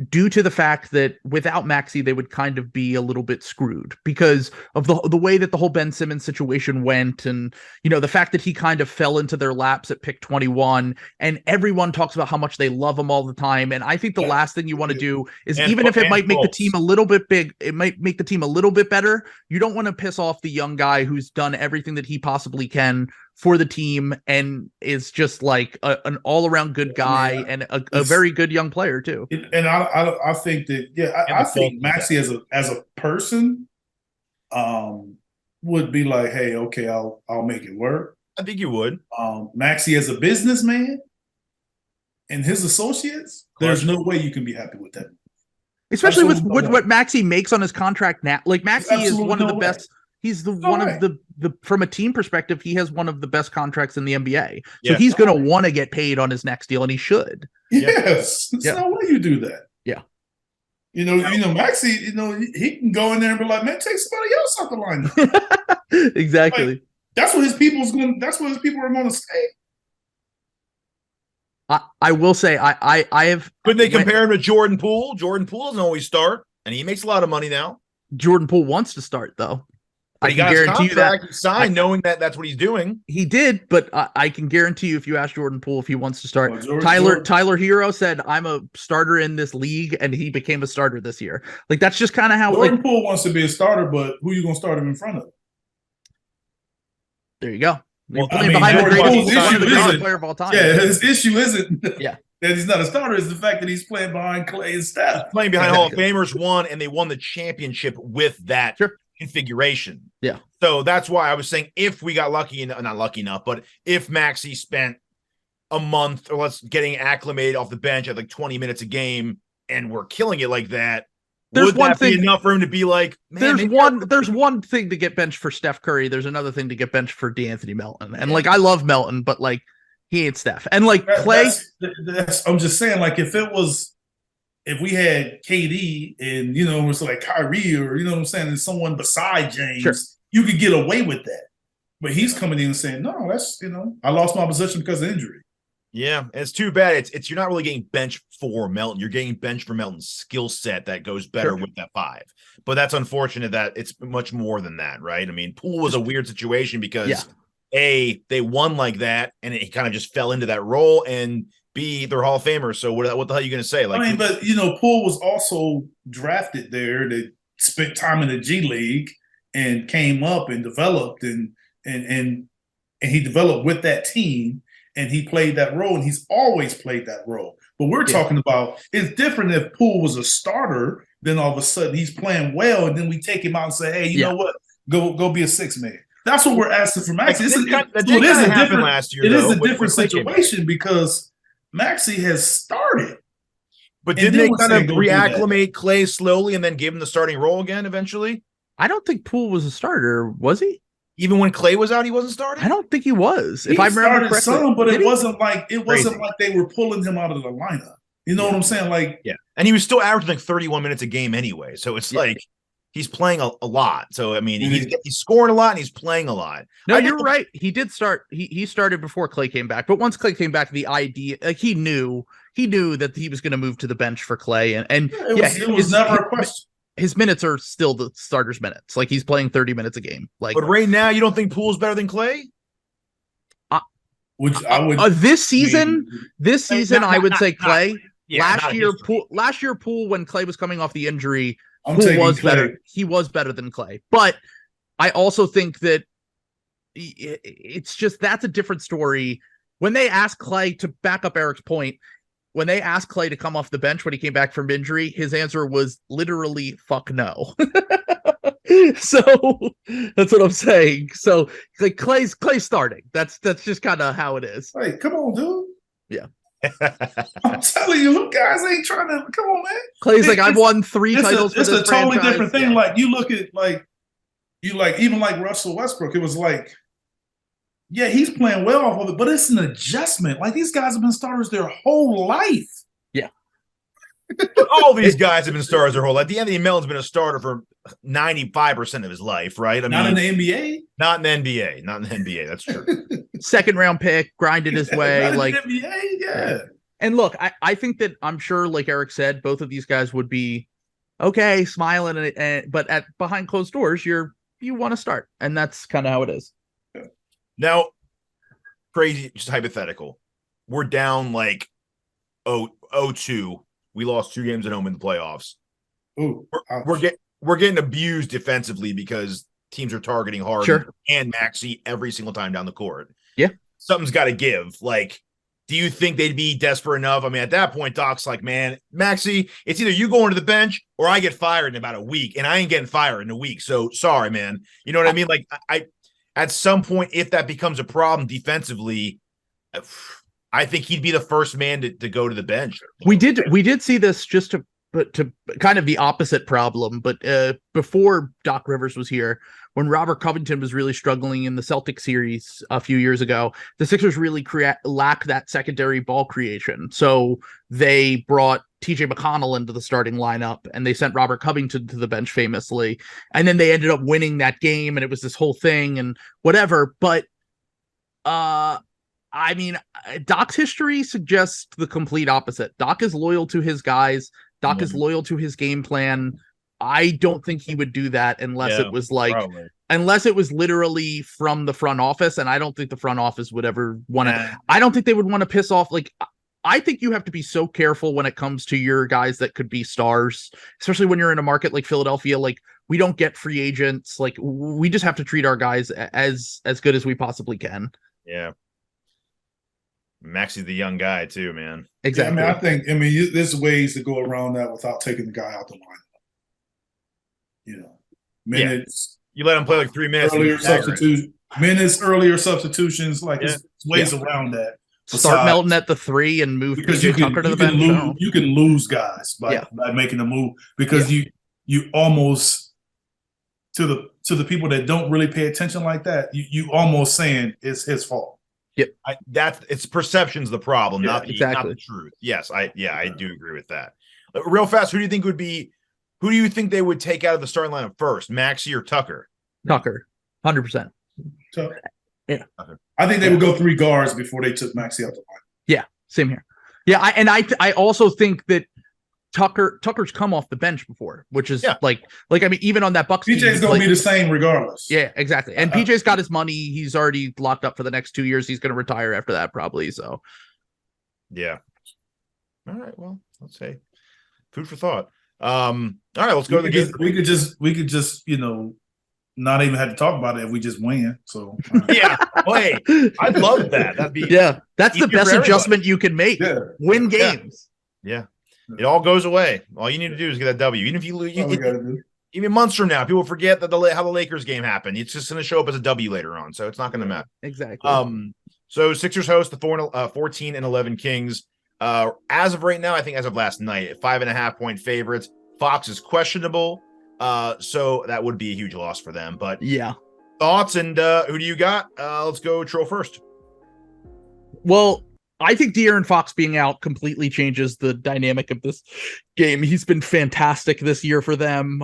due to the fact that without Maxey, they would kind of be a little bit screwed because of the way that the whole Ben Simmons situation went. And, the fact that he kind of fell into their laps at pick 21 and everyone talks about how much they love him all the time. And I think the last thing you want to do is, even if it might make the team a little bit big, it might make the team a little bit better. You don't want to piss off the young guy who's done everything that he possibly can for the team and is just an all-around good guy and a very good young player too. And I think that I think Maxey as a person would be like, hey, okay, I'll make it work. I think you would. Maxey as a businessman and his associates, there's no way you can be happy with that. Especially with what Maxey makes on his contract now. Maxey is one of the best. He's one of the from a team perspective, he has one of the best contracts in the NBA. So he's going to want to get paid on his next deal, and he should. Yes. There's no way you do that. Yeah. Maxey, he can go in there and be like, man, take somebody else off the line. Exactly. That's what his people are going to say. I will say I have. Couldn't they compare him to Jordan Poole? Jordan Poole doesn't always start, and he makes a lot of money now. Jordan Poole wants to start though. But he got his contract, he signed knowing that that's what he's doing. He did, but I can guarantee you if you ask Jordan Poole if he wants to start. Tyler Hero said, I'm a starter in this league, and he became a starter this year. Like, that's just kind of how Jordan Poole wants to be a starter, but who are you going to start him in front of? There you go. Well, behind the greatest player of all time. Yeah, his issue isn't that he's not a starter. It's the fact that he's playing behind Clay and Steph. He's playing behind Hall of Famers and they won the championship with that configuration. Yeah. So that's why I was saying if we got lucky, not lucky enough, but if Maxey spent a month or getting acclimated off the bench at like 20 minutes a game and we're killing it like that, would that be enough for him to be like, man, there's one thing to get benched for Steph Curry. There's another thing to get benched for DeAnthony Melton. And like, I love Melton, but like, he ain't Steph. And like Clay, I'm just saying, like, if we had KD and, you know, it was like Kyrie or, you know what I'm saying, and someone beside James, you could get away with that. But he's coming in and saying, no, that's, you know, I lost my position because of injury. Yeah, and it's too bad. It's you're not really getting benched for Melton. You're getting benched for Melton's skill set that goes better with that 5. But that's unfortunate that it's much more than that, right? I mean, Poole was a weird situation because A, they won like that, and he kind of just fell into that role, and B, they're Hall of Famers. So what the hell are you going to say? Like, I mean, but you know, Poole was also drafted there to spent time in the G League and came up and developed and he developed with that team. And he played that role, and he's always played that role. But we're talking about, it's different if Poole was a starter, then all of a sudden he's playing well, and then we take him out and say, hey, you know what? Go be a 6-man. That's what we're asking for Maxey. It is a different situation because Maxey has started. But didn't they kind of reacclimate Clay slowly and then give him the starting role again eventually? I don't think Poole was a starter, was he? Even when Clay was out, he wasn't starting? I don't think he was. If I remember correctly, some, but it wasn't like they were pulling him out of the lineup. You know what I'm saying? Like, and he was still averaging like 31 minutes a game anyway. So it's like he's playing a lot. So I mean, he's scoring a lot and he's playing a lot. No, you're right. He did start. He started before Clay came back. But once Clay came back, the idea, like, he knew that he was going to move to the bench for Clay, and it was never a question. His minutes are still the starter's minutes. Like, he's playing 30 minutes a game. Like, but right now, you don't think Poole's better than Clay? Which I would this season, I would say Clay. Last year, Poole, when Clay was coming off the injury, Poole was better. He was better than Clay. But I also think that it's just, that's a different story. When they asked Clay, to back up Eric's point, when they asked Clay to come off the bench when he came back from injury, his answer was literally "fuck no." So that's what I'm saying. So like Clay's starting. That's just kind of how it is. Hey, come on, dude. Yeah. I'm telling you, look, guys ain't trying to come on, man. Clay's like, I've won 3 titles. It's a totally different thing. Like, you look at even like Russell Westbrook, it was like, yeah, he's playing well off of it, but it's an adjustment. Like, these guys have been starters their whole life. Yeah. All these guys have been starters their whole life. DeAnthony Melton's been a starter for 95% of his life, right? Not in the NBA. Not in the NBA. That's true. Second round pick, grinded his way. Like, in the NBA, yeah. And look, I think that, I'm sure, like Eric said, both of these guys would be okay, smiling, but at behind closed doors, you want to start, and that's kind of how it is. Now, crazy, just hypothetical. We're down like 0-2. We lost 2 games at home in the playoffs. Ooh, we're getting abused defensively because teams are targeting Harden and Maxey every single time down the court. Yeah. Something's got to give. Like, do you think they'd be desperate enough? I mean, at that point, Doc's like, man, Maxey, it's either you going to the bench or I get fired in about a week, and I ain't getting fired in a week. So sorry, man. You know what I mean? Like, at some point, if that becomes a problem defensively, I think he'd be the first man to go to the bench. We did see this just to kind of the opposite problem, but before Doc Rivers was here, when Robert Covington was really struggling in the Celtics series a few years ago, the Sixers really lacked that secondary ball creation. So they brought TJ McConnell into the starting lineup, and they sent Robert Covington to the bench famously. And then they ended up winning that game, and it was this whole thing and whatever. But I mean, Doc's history suggests the complete opposite. Doc is loyal to his guys. Doc is loyal to his game plan. I don't think he would do that unless it was like, unless it was literally from the front office, and I don't think the front office would ever want to. I don't think they would want to piss off. Like, I think you have to be so careful when it comes to your guys that could be stars, especially when you're in a market like Philadelphia. Like, we don't get free agents. Like, we just have to treat our guys as good as we possibly can. Yeah. Maxey's the young guy too, man. Exactly. Yeah, I mean, there's ways to go around that without taking the guy out the lineup. You know, minutes. You let him play like 3 minutes. Earlier substitutions. Like, there's ways around that. Start Melton at the 3 and move PJ Tucker to the bench. You can lose guys by making a move because you almost, to the people that don't really pay attention like that, you almost saying it's his fault. Yep. It's perception's the problem, not the truth. Yes, I do agree with that. Real fast, who do you think they would take out of the starting lineup first, Maxey or Tucker? Tucker, 100%. Yeah. I think they would go 3 guards before they took Maxey out the line. Yeah, same here. Yeah, I also think that Tucker's come off the bench before, which is like I mean, even on that Bucks PJ's team, gonna be the same regardless. Yeah, exactly. And PJ's got his money. He's already locked up for the next 2 years. He's going to retire after that, probably. So, yeah. All right. Well, let's say food for thought. All right, let's go to the game. We could just not even have to talk about it if we just win. So yeah, hey, I'd love that. That'd be that's the best adjustment you can make. Yeah. Win games. Yeah. It all goes away. All you need to do is get that W. Even if you lose, even months from now, people forget that how the Lakers game happened. It's just going to show up as a W later on, so it's not going to matter. Exactly. So Sixers host the 14-11 Kings. As of right now, I think as of last night, 5.5-point favorites. Fox is questionable, so that would be a huge loss for them. But thoughts and who do you got? Let's go Trill first. Well, I think De'Aaron Fox being out completely changes the dynamic of this game. He's been fantastic this year for them,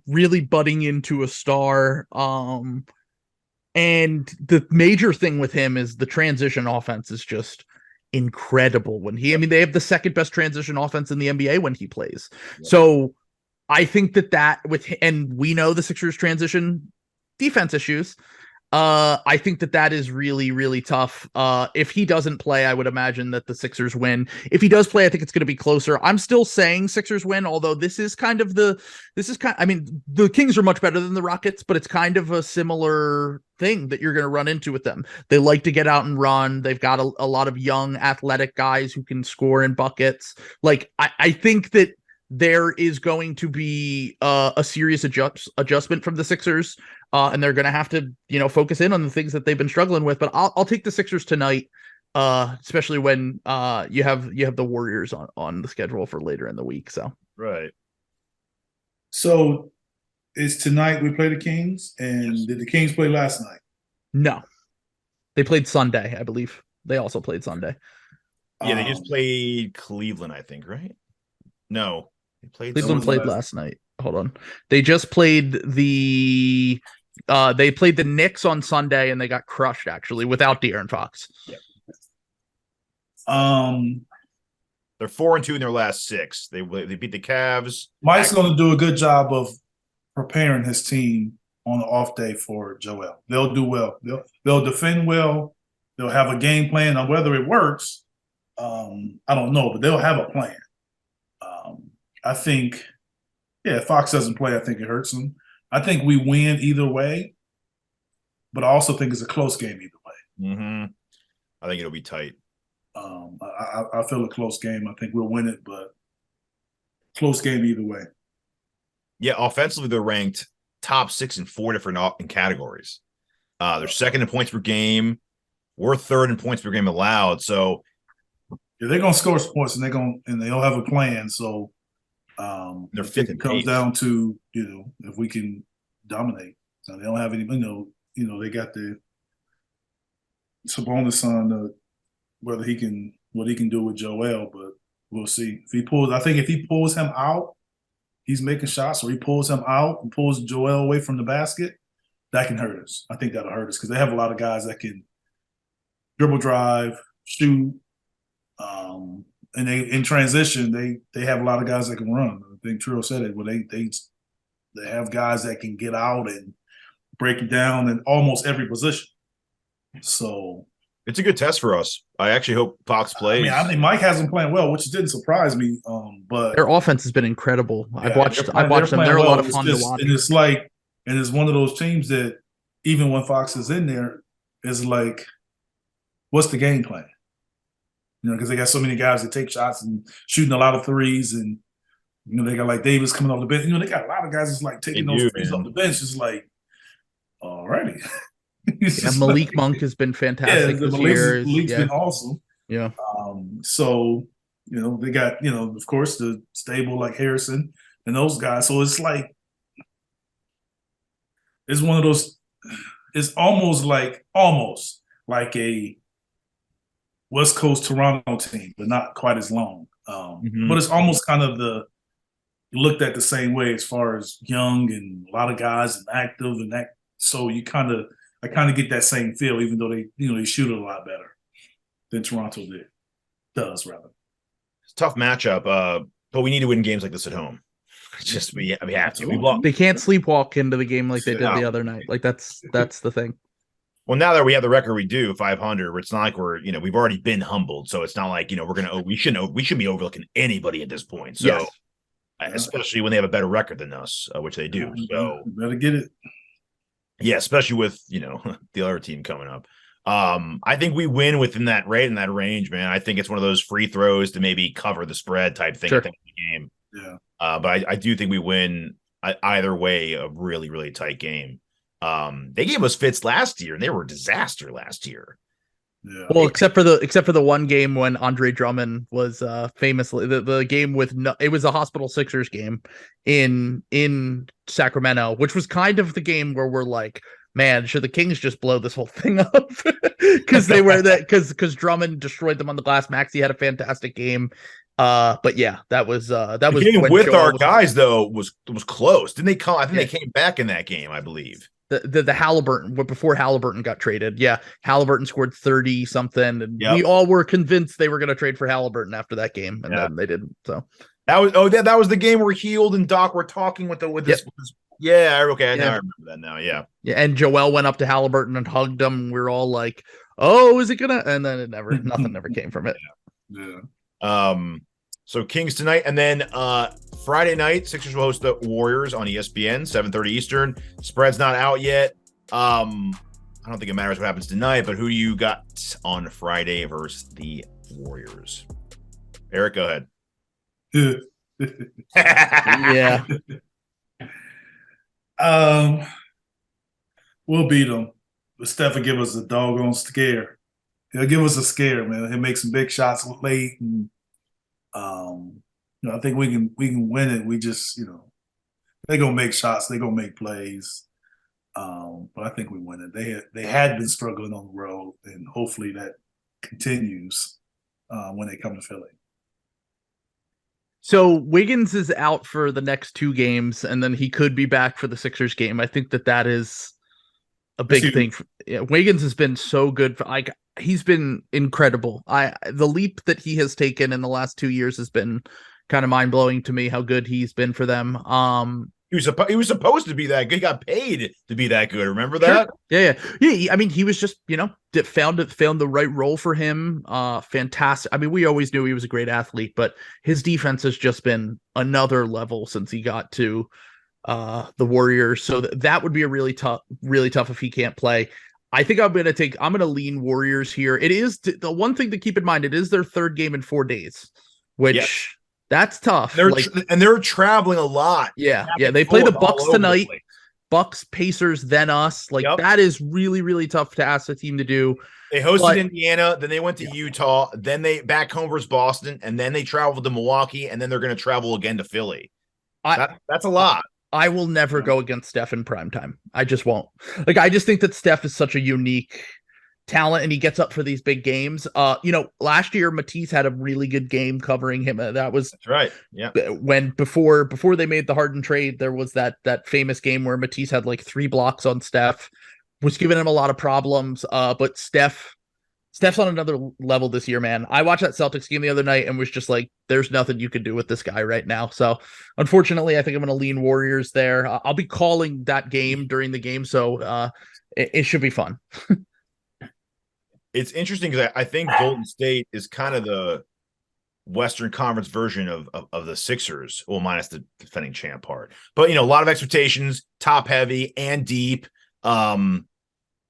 really budding into a star. And the major thing with him is the transition offense is just incredible they have the second best transition offense in the NBA when he plays. Yeah. So I think and we know the Sixers transition defense issues. I think that is really, really tough. If he doesn't play, I would imagine that the Sixers win. If he does play, I think it's going to be closer. I'm still saying Sixers win, although the Kings are much better than the Rockets, but it's kind of a similar thing that you're going to run into with them. They like to get out and run. They've got a lot of young athletic guys who can score in buckets. Like, I think that there is going to be a serious adjustment from the Sixers. And they're going to have to, focus in on the things that they've been struggling with. But I'll take the Sixers tonight, especially when you have the Warriors on the schedule for later in the week. So right. So is tonight we play the Kings, and did the Kings play last night? No, they played Sunday, I believe. They also played Sunday. Yeah, they just played Cleveland, I think, right? No, Cleveland played last night. Hold on, they just played the. They played the Knicks on Sunday and they got crushed actually without De'Aaron Fox. Yeah. They're 4-2 in their last 6. They beat the Cavs. Mike's going to do a good job of preparing his team on the off day for Joel. They'll do well. They'll defend well. They'll have a game plan. Now whether it works, I don't know, but they'll have a plan. I think, if Fox doesn't play, I think it hurts them. I think we win either way, but I also think it's a close game either way. Mm-hmm. I think it'll be tight. I feel a close game. I think we'll win it, but close game either way. Yeah, offensively, they're ranked top 6 in 4 different categories. They're second in points per game. We're third in points per game allowed. So they're gonna score some points, and they'll have a plan. So they're fifth. It comes down to if we can dominate. So they don't have any. They got the Sabonis on what he can do with Joel, but we'll see. If he pulls him out, he's making shots, or he pulls him out and pulls Joel away from the basket, that can hurt us. I think that'll hurt us because they have a lot of guys that can dribble, drive, shoot. And they in transition, they have a lot of guys that can run. I think Trill said it. Well, they have guys that can get out and break you down in almost every position. So it's a good test for us. I actually hope Fox plays. I think Mike has them playing well, which didn't surprise me. But their offense has been incredible. I've watched them. They're a lot of fun to watch. And it's one of those teams that even when Fox is in there, is like, what's the game plan? Because they got so many guys that take shots and shooting a lot of threes, and they got like Davis coming off the bench. They got a lot of guys that's like taking those threes off the bench. It's like, all righty. Malik Monk has been fantastic this year. Malik's been awesome. Yeah. So they got of course the stable like Harrison and those guys. So it's like it's one of those. It's almost like a West Coast Toronto team, but not quite as long. But it's almost kind of looked at the same way as far as young and a lot of guys and active and that. So I kind of get that same feel, even though they shoot it a lot better than Toronto does rather. It's a tough matchup, but we need to win games like this at home. It's just we have to. They can't sleepwalk into the game like they did the other night. Like that's the thing. Well, now that we have the record we do, 500, it's not like we've already been humbled, so it's not like we shouldn't be overlooking anybody at this point. So, especially when they have a better record than us, which they do. So better get it. Yeah, especially with the other team coming up. I think we win within that range, man. I think it's one of those free throws to maybe cover the spread type thing. Sure. I think in the game. Yeah. But I do think we win either way, a really, really tight game. They gave us fits last year, and they were a disaster last year. Yeah. Well, except for the one game when Andre Drummond was famously the game with it was a Hospital Sixers game in Sacramento, which was kind of the game where we're like, man, should the Kings just blow this whole thing up? Because because Drummond destroyed them on the glass. Maxey had a fantastic game. But yeah, that was the game with our guys though was close. Didn't they come? I think they came back in that game, I believe. The Halliburton, before Halliburton got traded. Yeah, Halliburton scored 30 something, and we all were convinced they were going to trade for Halliburton after that game, and then they didn't. So that was the game where Hield and Doc were talking with this. Yeah, okay, now I remember that now. Yeah, and Joel went up to Halliburton and hugged him. We were all like, "Oh, is it gonna?" And then nothing ever came from it. Yeah. So Kings tonight, and then Friday night, Sixers will host the Warriors on ESPN, 7:30 Eastern. Spread's not out yet. I don't think it matters what happens tonight, but who do you got on Friday versus the Warriors? Eric, go ahead. Yeah. We'll beat them. But Steph will give us a doggone scare. He'll give us a scare, man. He'll make some big shots late, and I think we can win it. We just, they're gonna make shots, they're gonna make plays. But I think we win it. They had been struggling on the road, and hopefully that continues when they come to Philly. So Wiggins is out for the next 2 games, and then he could be back for the Sixers game. I think that is a big thing. Wiggins has been so good. He's been incredible. The leap that he has taken in the last 2 years has been kind of mind blowing to me. How good he's been for them. He was supposed to be that good. He got paid to be that good. Remember that? Sure. Yeah. I mean, he was just found the right role for him. Fantastic. I mean, we always knew he was a great athlete, but his defense has just been another level since he got to the Warriors. So that would be a really tough if he can't play. I think I'm going to lean Warriors here. It is the one thing to keep in mind. It is their 3rd game in 4 days, which that's tough. They're traveling a lot. Yeah. They play the Bucks tonight. Bucks, Pacers, then us. That is really, really tough to ask the team to do. They hosted Indiana, then they went to Utah, then they back home versus Boston, and then they traveled to Milwaukee, and then they're going to travel again to Philly. That's a lot. I will never go against Steph in primetime. I just won't. I just think that Steph is such a unique talent, and he gets up for these big games. Last year Matisse had a really good game covering him. That's right. Yeah. When before they made the Harden trade, there was that famous game where Matisse had 3 blocks on Steph, was giving him a lot of problems. But Steph Steph's on another level this year, man. I watched that Celtics game the other night and was just like, there's nothing you can do with this guy right now. So unfortunately, I think I'm going to lean Warriors there. I'll be calling that game during the game. So it should be fun. It's interesting because I think Golden State is kind of the Western Conference version of the Sixers, well, minus the defending champ part. But, a lot of expectations, top heavy and deep.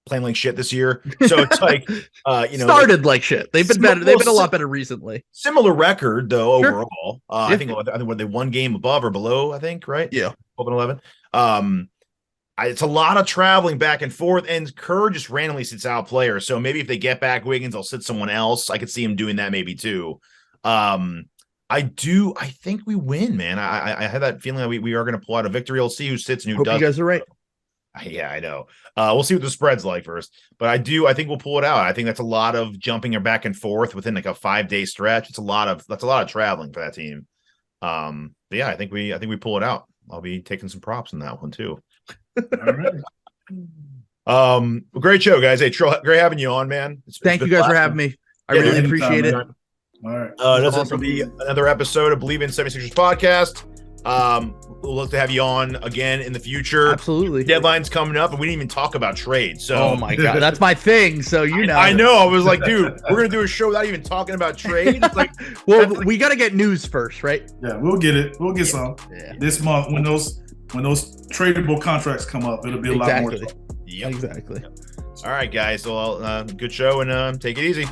Playing like shit this year, so it's like started like shit. They've been better. They've been a lot better recently. Similar record though, Sure. overall. I think what they one game above or below. I think right. Yeah, 12-11. It's a lot of traveling back and forth, and Kerr just randomly sits out players. So maybe if they get back Wiggins, they'll sit someone else. I could see him doing that maybe too. I think we win, man. I have that feeling that we are going to pull out a victory. We'll see who sits and who hope doesn't. you guys are right. Yeah, I know. We'll see what the spread's like first, but I think we'll pull it out. I think that's a lot of jumping or back and forth within like a 5-day stretch. That's a lot of traveling for that team. But yeah, I think we pull it out. I'll be taking some props in that one too. All right. Great show, guys. Hey, Trill, great having you on, man. Thank you guys for having me. I really anytime, appreciate it. man. All right. That's it for another episode of Bleav In 76ers podcast. We'll look to have you on again in the future. Absolutely. Deadline's coming up, and we didn't even talk about trade. So, oh my god, that's my thing. So I know. I was like, dude, we're gonna do a show without even talking about trade. It's like, well, we got to get news first, right? Yeah, we'll get it. We'll get some this month when those tradable contracts come up. It'll be a lot more. Exactly. All right, guys. Well, good show, and take it easy.